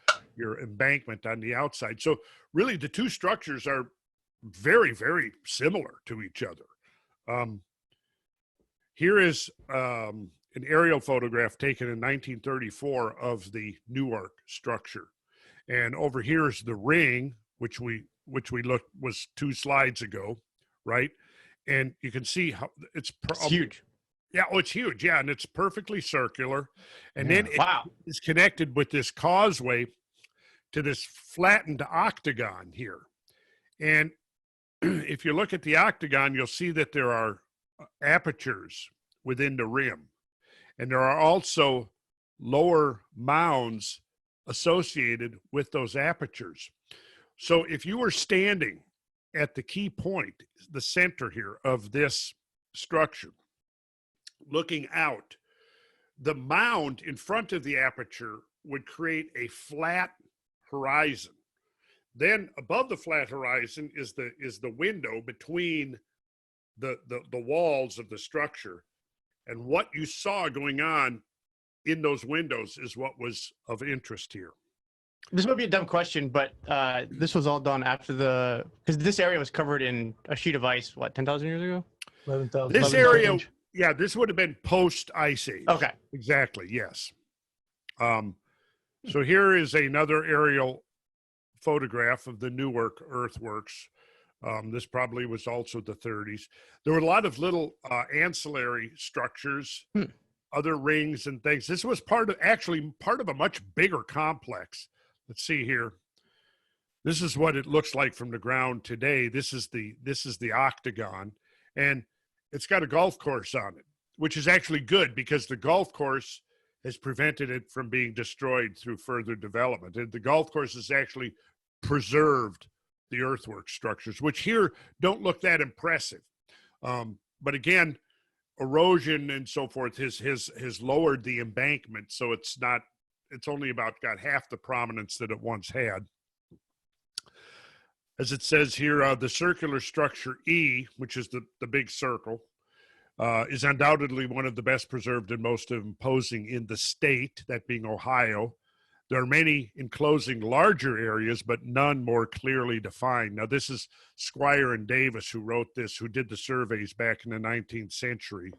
embankment on the outside. So really the two structures are very, very similar to each other. Here is an aerial photograph taken in 1934 of the Newark structure. And over here is the ring, which we looked was 2 slides ago, right? And you can see how it's
huge.
Yeah, it's huge. Yeah, and it's perfectly circular. And then it
Wow.
is connected with this causeway to this flattened octagon here. And if you look at the octagon, you'll see that there are apertures within the rim. And there are also lower mounds associated with those apertures. So if you were standing at the key point, the center here of this structure, looking out, the mound in front of the aperture would create a flat horizon. Then above the flat horizon is the window between the walls of the structure. And what you saw going on in those windows is what was of interest here.
This might be a dumb question, but this was all done after because this area was covered in a sheet of ice, 10,000 years ago?
11,000.
This area, yeah, this would have been post-Ice Age.
Okay.
Exactly, yes. So here is another aerial photograph of the Newark earthworks. This probably was also the 30s. There were a lot of little ancillary structures, other rings and things. This was part of a much bigger complex. Let's see here. This is what it looks like from the ground today. This is the octagon, and it's got a golf course on it, which is actually good because the golf course has prevented it from being destroyed through further development. And the golf course has actually preserved the earthwork structures, which here don't look that impressive. But again, erosion and so forth has lowered the embankment, so it's only got half the prominence that it once had. As it says here, the circular structure E, which is the big circle, is undoubtedly one of the best preserved and most imposing in the state, that being Ohio. There are many enclosing larger areas, but none more clearly defined. Now, this is Squire and Davis who wrote this, who did the surveys back in the 19th century.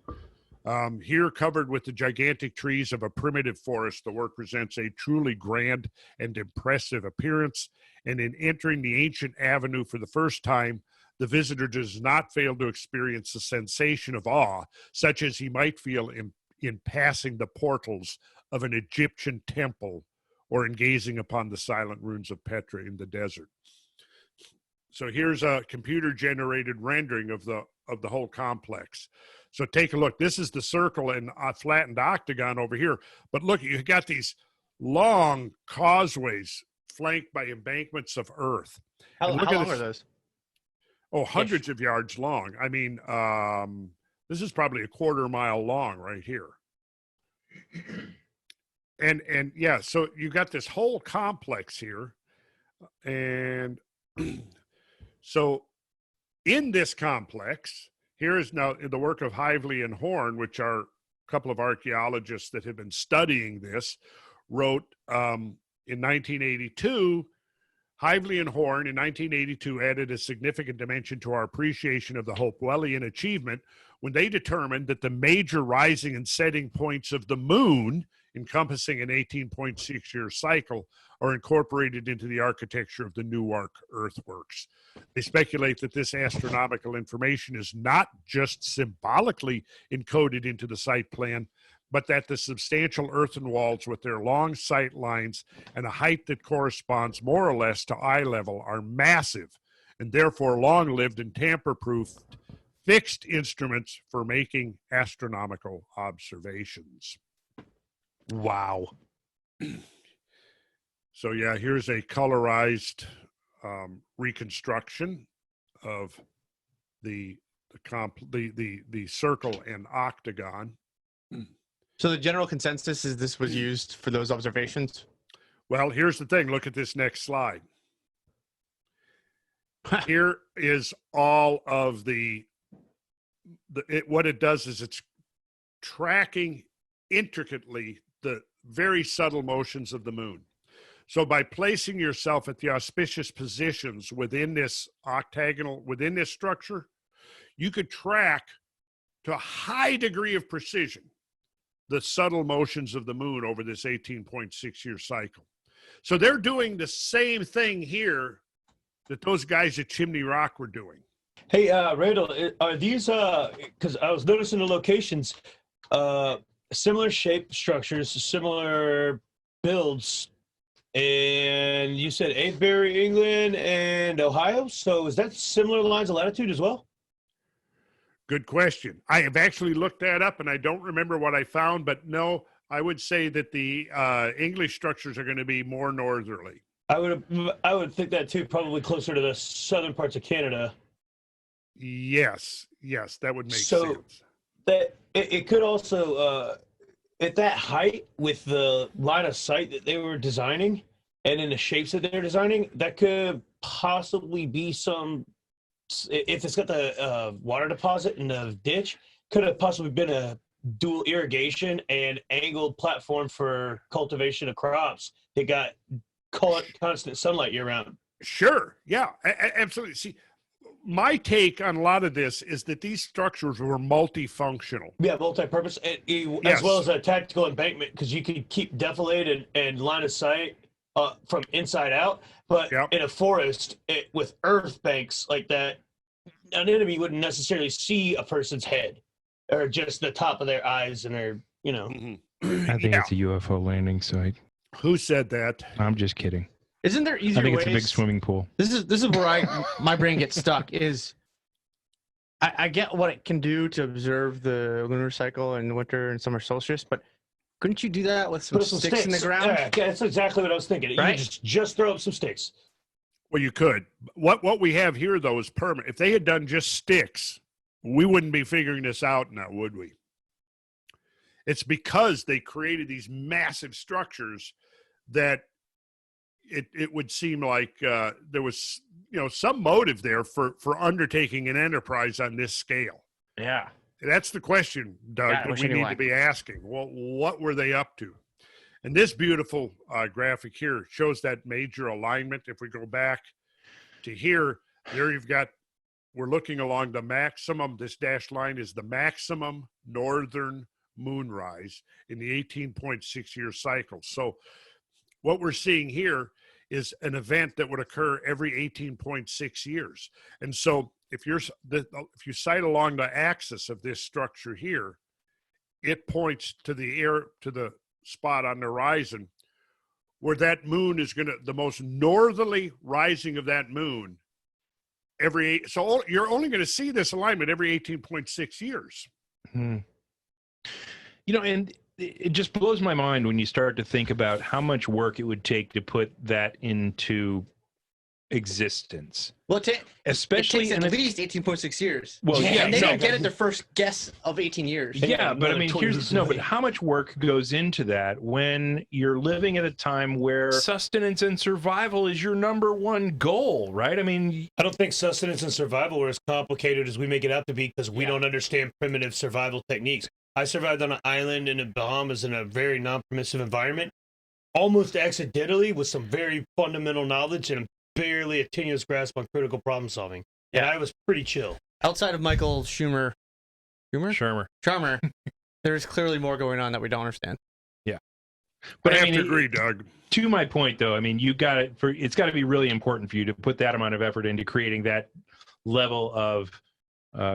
Here, covered with the gigantic trees of a primitive forest, the work presents a truly grand and impressive appearance. And in entering the ancient avenue for the first time, the visitor does not fail to experience a sensation of awe, such as he might feel in passing the portals of an Egyptian temple or in gazing upon the silent ruins of Petra in the desert. So here's a computer-generated rendering of the whole complex. So take a look. This is the circle and flattened octagon over here. But look, you got these long causeways flanked by embankments of earth.
How long are those?
Oh, hundreds of yards long. I mean, this is probably a quarter mile long right here. And yeah, so you got this whole complex here. And so in this complex, here is now the work of Hively and Horn, which are a couple of archaeologists that have been studying this, wrote in 1982 Hively and Horn in 1982 added a significant dimension to our appreciation of the Hopewellian achievement when they determined that the major rising and setting points of the moon, encompassing an 18.6-year cycle, are incorporated into the architecture of the Newark earthworks. They speculate that this astronomical information is not just symbolically encoded into the site plan, but that the substantial earthen walls with their long sight lines and a height that corresponds more or less to eye level are massive and therefore long-lived and tamper-proof fixed instruments for making astronomical observations.
Wow.
So yeah, here's a colorized reconstruction of the circle and octagon.
So the general consensus is this was used for those observations?
Well, here's the thing. Look at this next slide. Here is all of what it does is it's tracking intricately the very subtle motions of the moon. So by placing yourself at the auspicious positions within this octagonal, within this structure, you could track to a high degree of precision the subtle motions of the moon over this 18.6-year cycle. So they're doing the same thing here that those guys at Chimney Rock were doing.
Hey, Randall, are these, because I was noticing the locations, similar shape structures, similar builds, and you said Avebury, England, and Ohio. So is that similar lines of latitude as well?
Good question. I have actually looked that up, and I don't remember what I found, but no, I would say that the English structures are going to be more northerly.
I would think that too, probably closer to the southern parts of Canada.
Yes, that would make
so
sense.
That it could also at that height with the line of sight that they were designing and in the shapes that they're designing, that could possibly be some. If it's got the water deposit in the ditch, could have possibly been a dual irrigation and angled platform for cultivation of crops. They got constant sunlight year round.
Sure, yeah, absolutely. See, my take on a lot of this is that these structures were multifunctional.
Yeah, multi-purpose, as well as a tactical embankment, because you could keep defilade and line of sight from inside out. But in a forest with earth banks like that, an enemy wouldn't necessarily see a person's head or just the top of their eyes and their,
Mm-hmm.
I think it's a UFO landing site.
Who said that?
I'm just kidding.
Isn't there easier ways?
I think it's a big swimming pool.
This is where my brain gets stuck. Is I get what it can do to observe the lunar cycle and winter and summer solstice, but couldn't you do that with some sticks in the ground?
Yeah, that's exactly what I was thinking.
Right?
You just throw up some sticks.
Well, you could. What we have here, though, is permanent. If they had done just sticks, we wouldn't be figuring this out now, would we? It's because they created these massive structures that it would seem like there was some motive there for undertaking an enterprise on this scale.
Yeah.
That's the question, Doug, that we need to be asking. Well, what were they up to? And this beautiful graphic here shows that major alignment. If we go back to here, there you've got, we're looking along the maximum, this dashed line is the maximum northern moonrise in the 18.6-year cycle. So what we're seeing here is an event that would occur every 18.6 years. And so if you sight along the axis of this structure here, it points to the spot on the horizon where that moon is the most northerly rising of that moon so you're only going to see this alignment every 18.6 years.
And it just blows my mind when you start to think about how much work it would take to put that into existence.
Well,
especially
it takes at least 18.6 years.
Well,
and they don't get it their first guess of 18 years.
Yeah, but I mean, but how much work goes into that when you're living at a time where sustenance and survival is your number one goal, right? I mean,
I don't think sustenance and survival are as complicated as we make it out to be because we don't understand primitive survival techniques. I survived on an island in the Bahamas in a very non-permissive environment, almost accidentally with some very fundamental knowledge and barely a tenuous grasp on critical problem solving. And I was pretty chill.
Outside of Michael Schumer,
Shermer.
there's clearly more going on that we don't understand.
But I
I
have
mean,
to agree, Doug.
To my point, though, I mean, it's got to be really important for you to put that amount of effort into creating that level of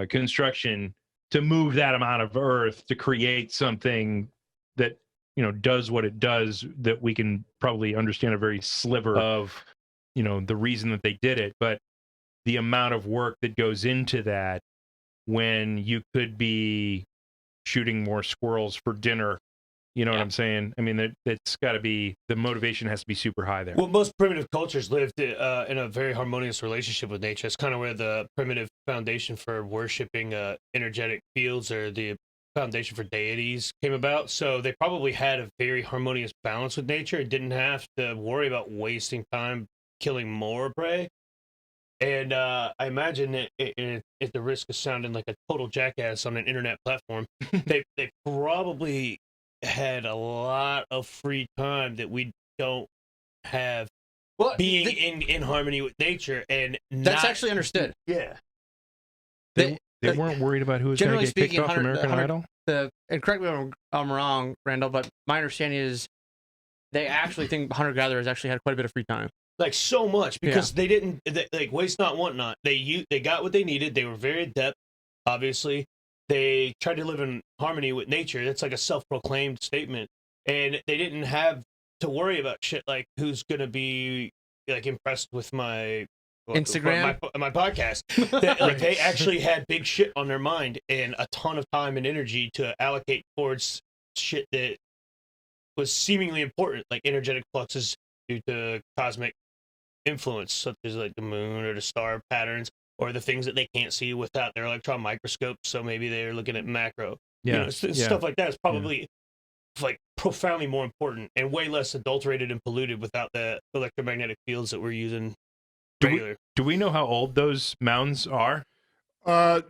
construction to move that amount of earth to create something that, you know, does what it does, that we can probably understand a very sliver of, you know, the reason that they did it. But the amount of work that goes into that, when you could be shooting more squirrels for dinner, you know what I'm saying? I mean, it's got to be, the motivation has to be super high there.
Well, most primitive cultures lived in a very harmonious relationship with nature. It's kind of where the primitive foundation for worshiping energetic fields, or the foundation for deities, came about. So they probably had a very harmonious balance with nature and didn't have to worry about wasting time killing more prey. And I imagine at the risk of sounding like a total jackass on an internet platform, they probably had a lot of free time that we don't have, being in harmony with nature. And
That's actually understood.
Yeah.
They weren't worried about who was going to get kicked off American Idol?
And correct me if I'm wrong, Randall, but my understanding is they actually think hunter-gatherers actually had quite a bit of free time.
Like, so much, because they didn't, like, waste not, want not. They got what they needed. They were very adept, obviously. They tried to live in harmony with nature. That's like a self-proclaimed statement. And they didn't have to worry about shit like who's going to be, like, impressed with my
Instagram,
my podcast. They actually had big shit on their mind and a ton of time and energy to allocate towards shit that was seemingly important, like energetic fluxes due to cosmic influence, such as like the moon or the star patterns, or the things that they can't see without their electron microscope. So maybe they're looking at macro, stuff like that is probably like profoundly more important and way less adulterated and polluted without the electromagnetic fields that we're using regular.
Do we know how old those mounds are?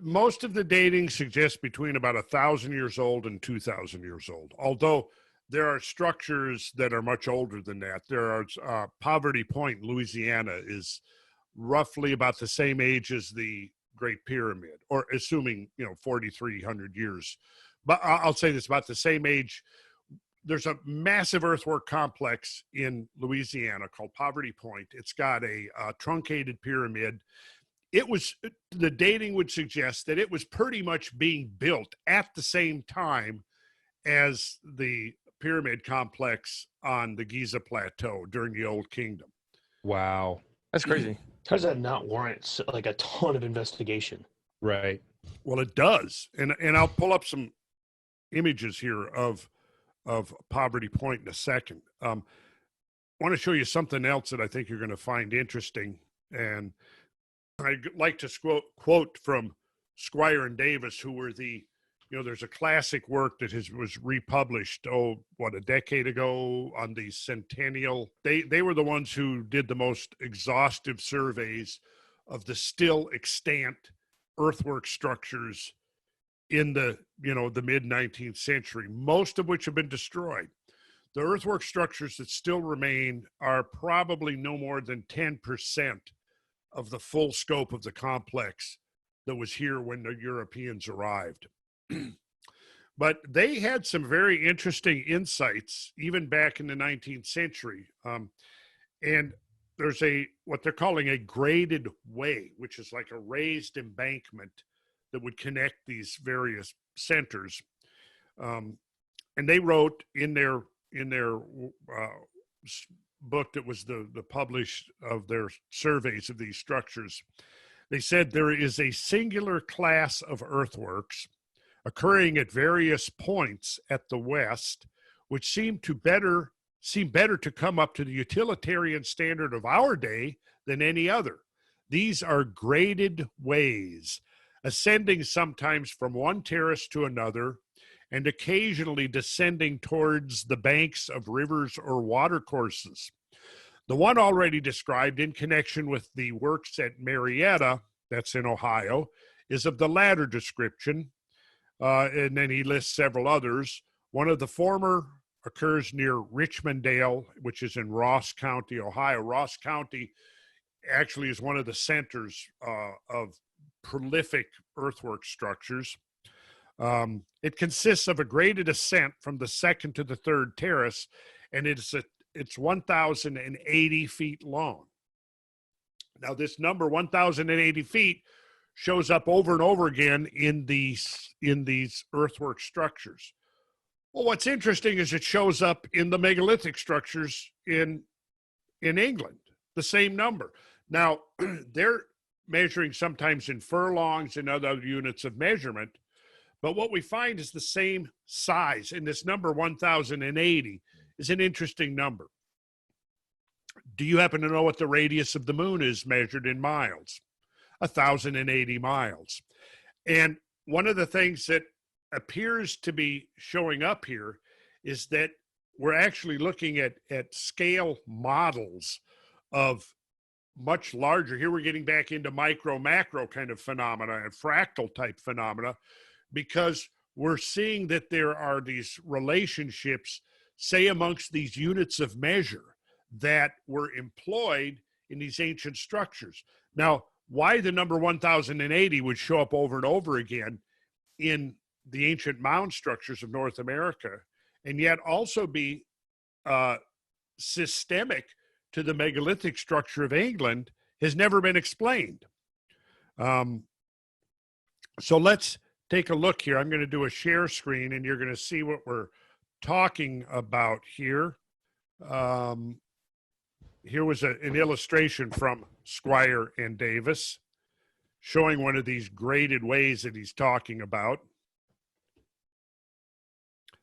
Most of the dating suggests between about 1,000 years old and 2,000 years old, although there are structures that are much older than that. There are Poverty Point, Louisiana, is roughly about the same age as the Great Pyramid, or assuming, 4,300 years. But I'll say this, about the same age. There's a massive earthwork complex in Louisiana called Poverty Point. It's got a truncated pyramid. The dating would suggest that it was pretty much being built at the same time as the pyramid complex on the Giza Plateau during the Old Kingdom.
Wow.
That's crazy.
How does that not warrant like a ton of investigation?
Right.
Well, it does. And I'll pull up some images here of Poverty Point in a second. I want to show you something else that I think you're going to find interesting. And I'd like to quote from Squire and Davis, who were there's a classic work that was republished, a decade ago on the centennial. They were the ones who did the most exhaustive surveys of the still extant earthwork structures in the mid-19th century, most of which have been destroyed. The earthwork structures that still remain are probably no more than 10% of the full scope of the complex that was here when the Europeans arrived. But they had some very interesting insights even back in the 19th century. And there's what they're calling a graded way, which is like a raised embankment that would connect these various centers. And they wrote in their book that was the published of their surveys of these structures, they said there is a singular class of earthworks occurring at various points at the west, which seem better to come up to the utilitarian standard of our day than any other. These are graded ways, ascending sometimes from one terrace to another, and occasionally descending towards the banks of rivers or watercourses. The one already described in connection with the works at Marietta, that's in Ohio, is of the latter description, and then he lists several others. One of the former occurs near Richmondale, which is in Ross County, Ohio. Ross County actually is one of the centers of prolific earthwork structures. It consists of a graded ascent from the second to the third terrace, and it's 1,080 feet long. Now, this number 1,080 feet shows up over and over again in these earthwork structures. Well, what's interesting is it shows up in the megalithic structures in England, the same number. Now, they're measuring sometimes in furlongs and other units of measurement, but what we find is the same size, and this number 1,080 is an interesting number. Do you happen to know what the radius of the moon is measured in miles? 1,080 miles. And one of the things that appears to be showing up here is that we're actually looking at scale models of much larger. Here we're getting back into micro, macro kind of phenomena and fractal type phenomena, because we're seeing that there are these relationships, say, amongst these units of measure that were employed in these ancient structures. Now, why the number 1,080 would show up over and over again in the ancient mound structures of North America, and yet also be systemic to the megalithic structure of England, has never been explained. So let's take a look here. I'm going to do a share screen, and you're going to see what we're talking about here. Here was an illustration from Squire and Davis showing one of these graded ways that he's talking about.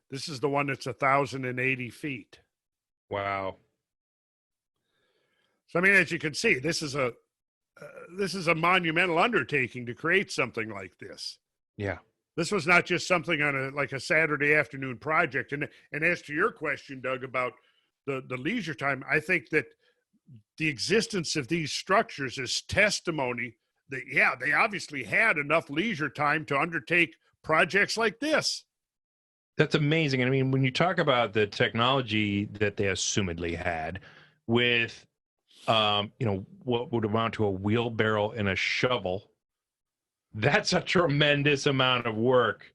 This is the one that's 1,080 feet.
Wow.
So, I mean, as you can see, this is a monumental undertaking to create something like this.
Yeah.
This was not just something on a Saturday afternoon project. And as to your question, Doug, about the leisure time, I think that the existence of these structures is testimony that, yeah, they obviously had enough leisure time to undertake projects like this.
That's amazing. And I mean, when you talk about the technology that they assumedly had with, what would amount to a wheelbarrow and a shovel, that's a tremendous amount of work.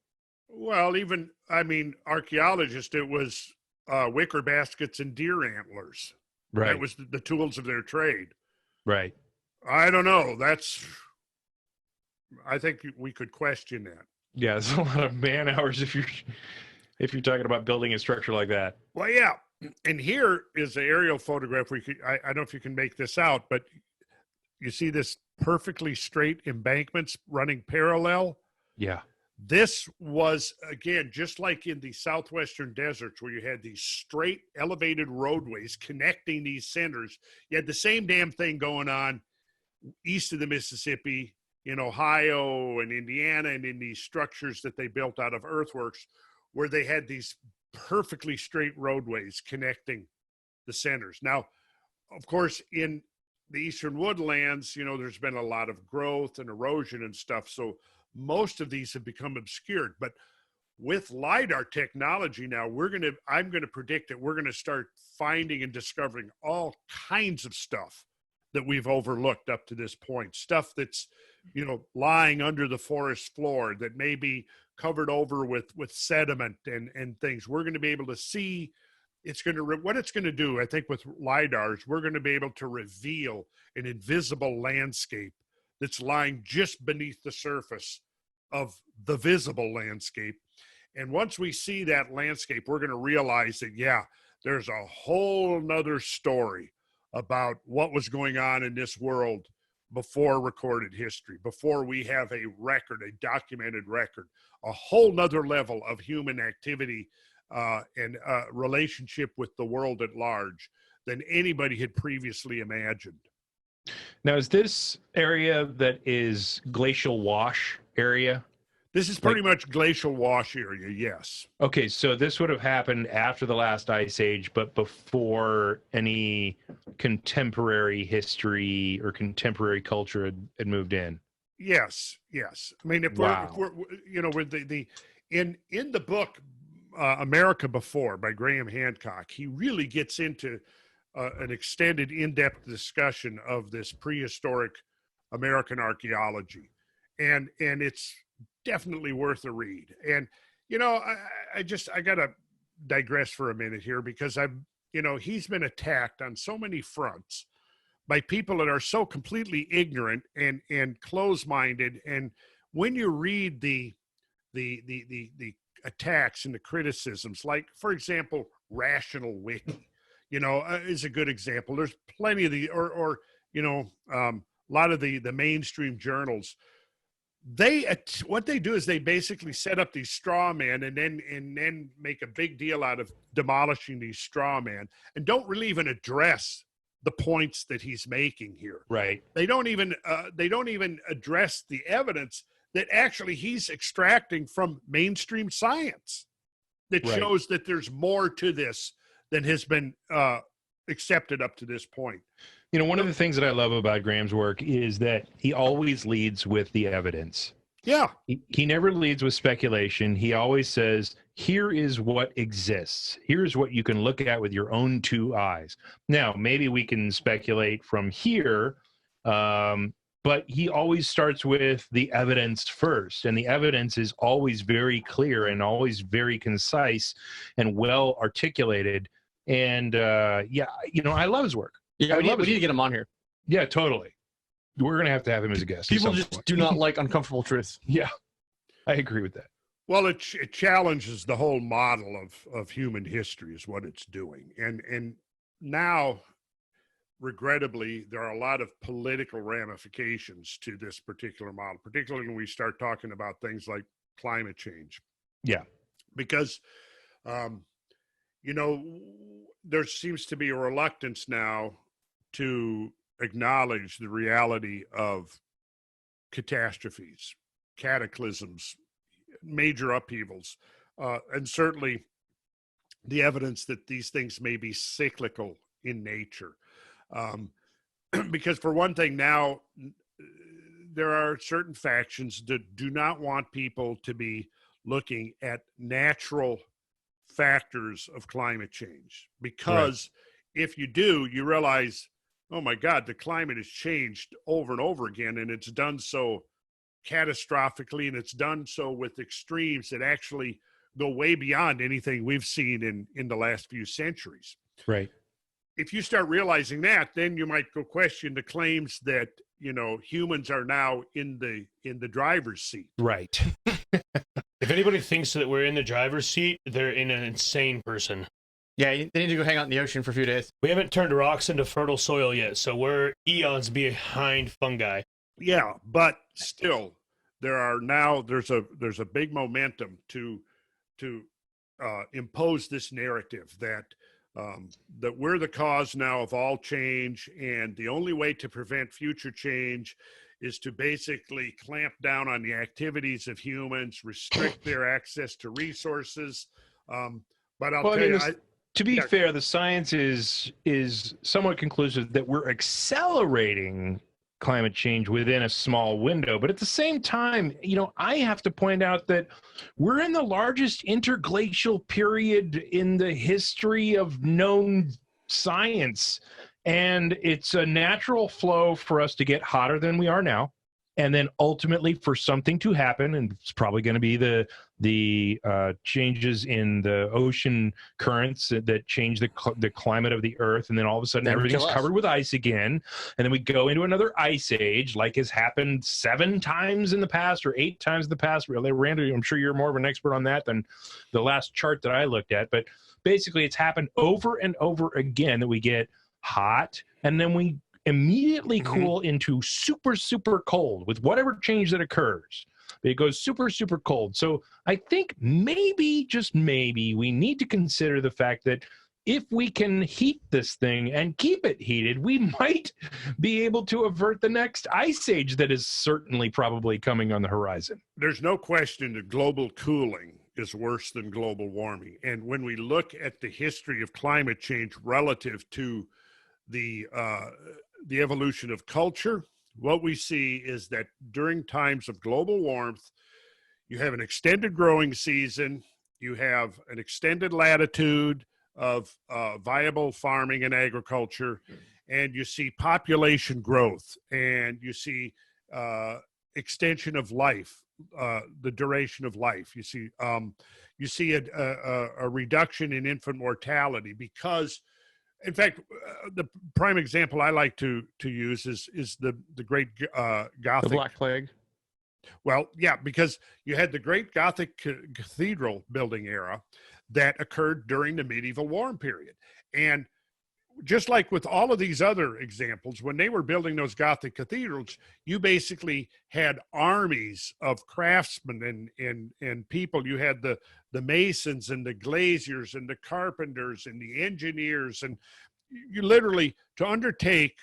Well, even, I mean, archaeologists, it was wicker baskets and deer antlers.
Right.
That was the tools of their trade.
Right.
I don't know. I think we could question that.
Yeah, it's a lot of man hours if you're talking about building a structure like that.
Well, yeah. And here is an aerial photograph where I don't know if you can make this out, but you see this perfectly straight embankments running parallel.
Yeah.
This was, again, just like in the southwestern deserts where you had these straight elevated roadways connecting these centers. You had the same damn thing going on east of the Mississippi, in Ohio and Indiana, and in these structures that they built out of earthworks, where they had these perfectly straight roadways connecting the centers. Now, of course, in the eastern woodlands, there's been a lot of growth and erosion and stuff, so most of these have become obscured. But with LiDAR technology now, I'm going to predict that we're going to start finding and discovering all kinds of stuff that we've overlooked up to this point. Stuff that's, lying under the forest floor that may be covered over with sediment and things. We're going to be able to see. What it's going to do, I think, with LiDARs, we're going to be able to reveal an invisible landscape that's lying just beneath the surface of the visible landscape. And once we see that landscape, we're going to realize that, yeah, there's a whole nother story about what was going on in this world before recorded history, before we have a documented record, a whole nother level of human activity and relationship with the world at large than anybody had previously imagined.
Now, is this area that is glacial wash area?
This is pretty much glacial wash area, yes.
Okay, so this would have happened after the last ice age, but before any contemporary history or contemporary culture had moved in.
Yes. I mean, if we're with in the book America Before by Graham Hancock, he really gets into an extended, in-depth discussion of this prehistoric American archaeology, and it's definitely worth a read. And I gotta digress for a minute here, because he's been attacked on so many fronts by people that are so completely ignorant and close-minded. And when you read the attacks and the criticisms, like, for example, Rational Wiki, is a good example. There's plenty of a lot of the mainstream journals. What they do is they basically set up these straw men and then make a big deal out of demolishing these straw men, and don't really even address the points that he's making here.
Right.
They don't even address the evidence that actually he's extracting from mainstream science that shows that there's more to this than has been accepted up to this point.
One of the things that I love about Graham's work is that he always leads with the evidence.
Yeah.
He never leads with speculation. He always says, here is what exists. Here's what you can look at with your own two eyes. Now, maybe we can speculate from here, but he always starts with the evidence first. And the evidence is always very clear and always very concise and well articulated. And I love his work.
Yeah, we need to get him on here.
Yeah, totally. We're going to have him as a guest.
People just do not like uncomfortable truth.
Yeah, I agree with that.
Well, it challenges the whole model of human history is what it's doing. And now, regrettably, there are a lot of political ramifications to this particular model, particularly when we start talking about things like climate change.
Yeah.
Because, there seems to be a reluctance now to acknowledge the reality of catastrophes, cataclysms, major upheavals, and certainly the evidence that these things may be cyclical in nature. Because for one thing, now there are certain factions that do not want people to be looking at natural factors of climate change, because if you do, you realize, oh my God, the climate has changed over and over again, and it's done so catastrophically, and it's done so with extremes that actually go way beyond anything we've seen in the last few centuries.
Right.
If you start realizing that, then you might go question the claims that humans are now in the driver's seat.
Right.
If anybody thinks that we're in the driver's seat, they're in an insane person.
Yeah, they need to go hang out in the ocean for a few days.
We haven't turned rocks into fertile soil yet, so we're eons behind fungi.
Yeah, but still, there's a big momentum to impose this narrative that we're the cause now of all change, and the only way to prevent future change is to basically clamp down on the activities of humans, restrict their access to resources. But
to be fair, the science is somewhat conclusive that we're accelerating climate change within a small window. But at the same time, I have to point out that we're in the largest interglacial period in the history of known science. And it's a natural flow for us to get hotter than we are now. And then ultimately for something to happen, and it's probably going to be the changes in the ocean currents that change the climate of the Earth, and then all of a sudden everything's covered with ice again, and then we go into another ice age, like has happened 7 times in the past or 8 times in the past. Randall, I'm sure you're more of an expert on that than the last chart that I looked at, but basically it's happened over and over again that we get hot, and then we immediately cool into super, super cold with whatever change that occurs. It goes super, super cold. So I think maybe, just maybe, we need to consider the fact that if we can heat this thing and keep it heated, we might be able to avert the next ice age that is certainly probably coming on the horizon.
There's no question that global cooling is worse than global warming. And when we look at the history of climate change relative to the evolution of culture, what we see is that during times of global warmth, you have an extended growing season, you have an extended latitude, viable farming and agriculture, and you see population growth, and you see extension of life, the duration of life. You see a reduction in infant mortality because, in fact, the prime example I like to use is the Great Gothic.
The Black Plague.
Well, yeah, because you had the Great Gothic Cathedral building era that occurred during the medieval warm period. And just like with all of these other examples, when they were building those Gothic cathedrals, you basically had armies of craftsmen and people. You had the masons and the glaziers and the carpenters and the engineers. And you literally, to undertake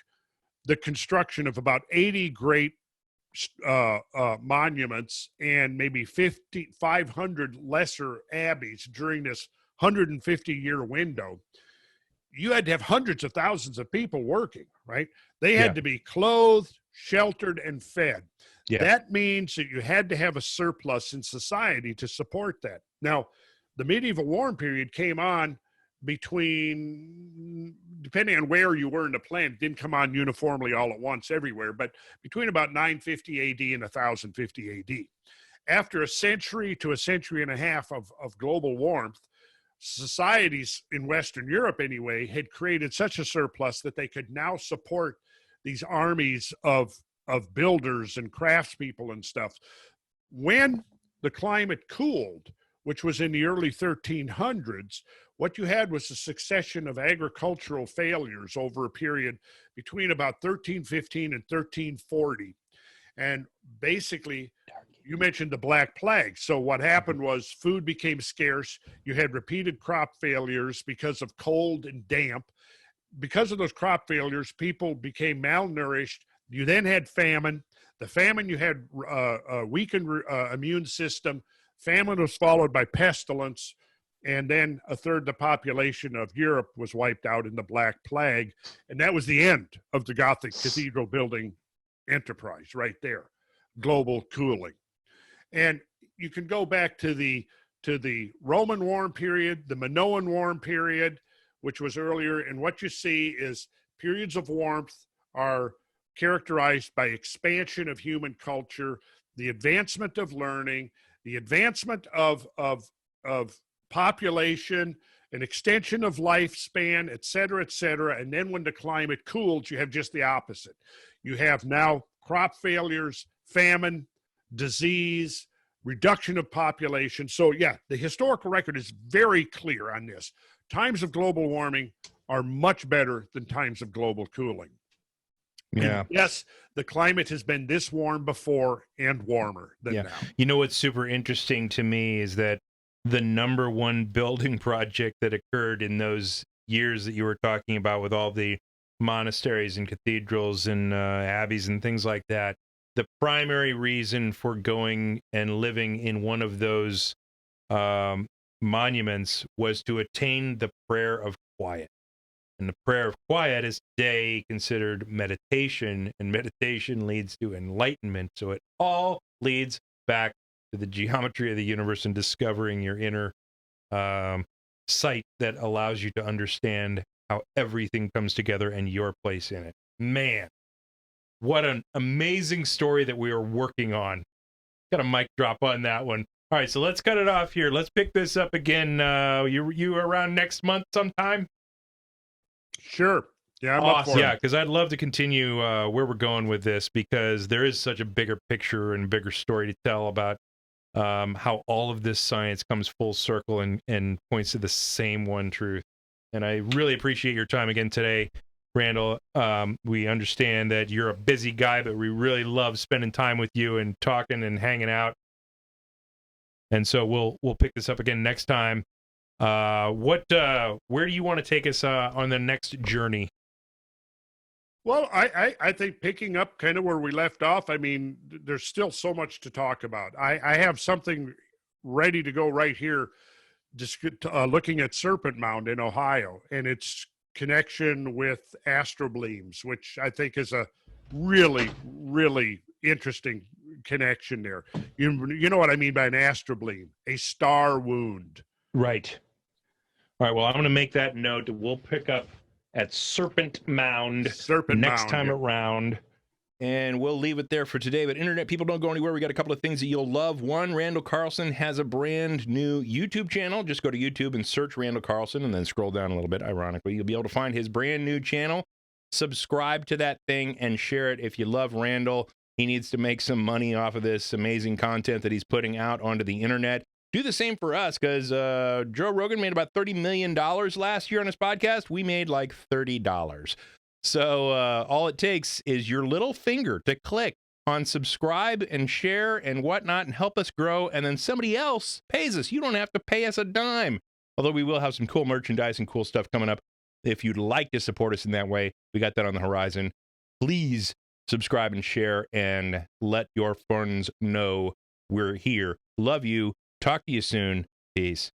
the construction of about 80 great monuments and maybe 500 lesser abbeys during this 150-year window, you had to have hundreds of thousands of people working, right? They had to be clothed, sheltered, and fed. Yeah. That means that you had to have a surplus in society to support that. Now, the medieval warm period came on between, depending on where you were in the planet, it didn't come on uniformly all at once everywhere, but between about 950 AD and 1050 AD. After a century to a century and a half of global warmth, societies in Western Europe anyway had created such a surplus that they could now support these armies of builders and craftspeople and stuff. When the climate cooled, which was in the early 1300s, what you had was a succession of agricultural failures over a period between about 1315 and 1340. And basically, you mentioned the Black Plague. So what happened was food became scarce. You had repeated crop failures because of cold and damp. Because of those crop failures, people became malnourished. You then had famine. The famine, you had a weakened immune system. Famine was followed by pestilence. And then a third of the population of Europe was wiped out in the Black Plague. And that was the end of the Gothic cathedral building enterprise right there. Global cooling. And you can go back to the Roman warm period, the Minoan warm period, which was earlier. And what you see is periods of warmth are characterized by expansion of human culture, the advancement of learning, the advancement of population, an extension of lifespan, et cetera, et cetera. And then when the climate cools, you have just the opposite. You have now crop failures, famine, disease, reduction of population. So yeah, the historical record is very clear on this. Times of global warming are much better than times of global cooling. Yeah. And yes, the climate has been this warm before and warmer than now.
You know what's super interesting to me is that the number one building project that occurred in those years that you were talking about with all the monasteries and cathedrals and abbeys and things like that, the primary reason for going and living in one of those monuments was to attain the prayer of quiet. And the prayer of quiet is today considered meditation, and meditation leads to enlightenment. So it all leads back to the geometry of the universe and discovering your inner sight that allows you to understand how everything comes together and your place in it. Man, what an amazing story that we are working on. Got a mic drop on that one. All right, so let's cut it off here. Let's pick this up again. You around next month sometime?
Sure. Yeah, I'm up for it.
Yeah, because I'd love to continue where we're going with this, because there is such a bigger picture and bigger story to tell about how all of this science comes full circle and points to the same one truth. And I really appreciate your time again today, Randall. We understand that you're a busy guy, but we really love spending time with you and talking and hanging out. And so we'll pick this up again next time. Where do you want to take us on the next journey?
Well, I think picking up kind of where we left off, I mean, there's still so much to talk about. I have something ready to go right here, just looking at Serpent Mound in Ohio and its connection with astrobleams, which I think is a really, really interesting connection there. You know what I mean by an astrobleam? A star wound.
Right. All right, well, I'm going to make that note. We'll pick up at Serpent Mound next time
yeah.
around. And we'll leave it there for today. But internet people, don't go anywhere. We got a couple of things that you'll love. One, Randall Carlson has a brand new YouTube channel. Just go to YouTube and search Randall Carlson and then scroll down a little bit. Ironically, you'll be able to find his brand new channel. Subscribe to that thing and share it if you love Randall. He needs to make some money off of this amazing content that he's putting out onto the internet. Do the same for us, because Joe Rogan made about $30 million last year on his podcast. We made like $30. So all it takes is your little finger to click on subscribe and share and whatnot and help us grow. And then somebody else pays us. You don't have to pay us a dime. Although we will have some cool merchandise and cool stuff coming up. If you'd like to support us in that way, we got that on the horizon. Please subscribe and share and let your friends know we're here. Love you. Talk to you soon. Peace.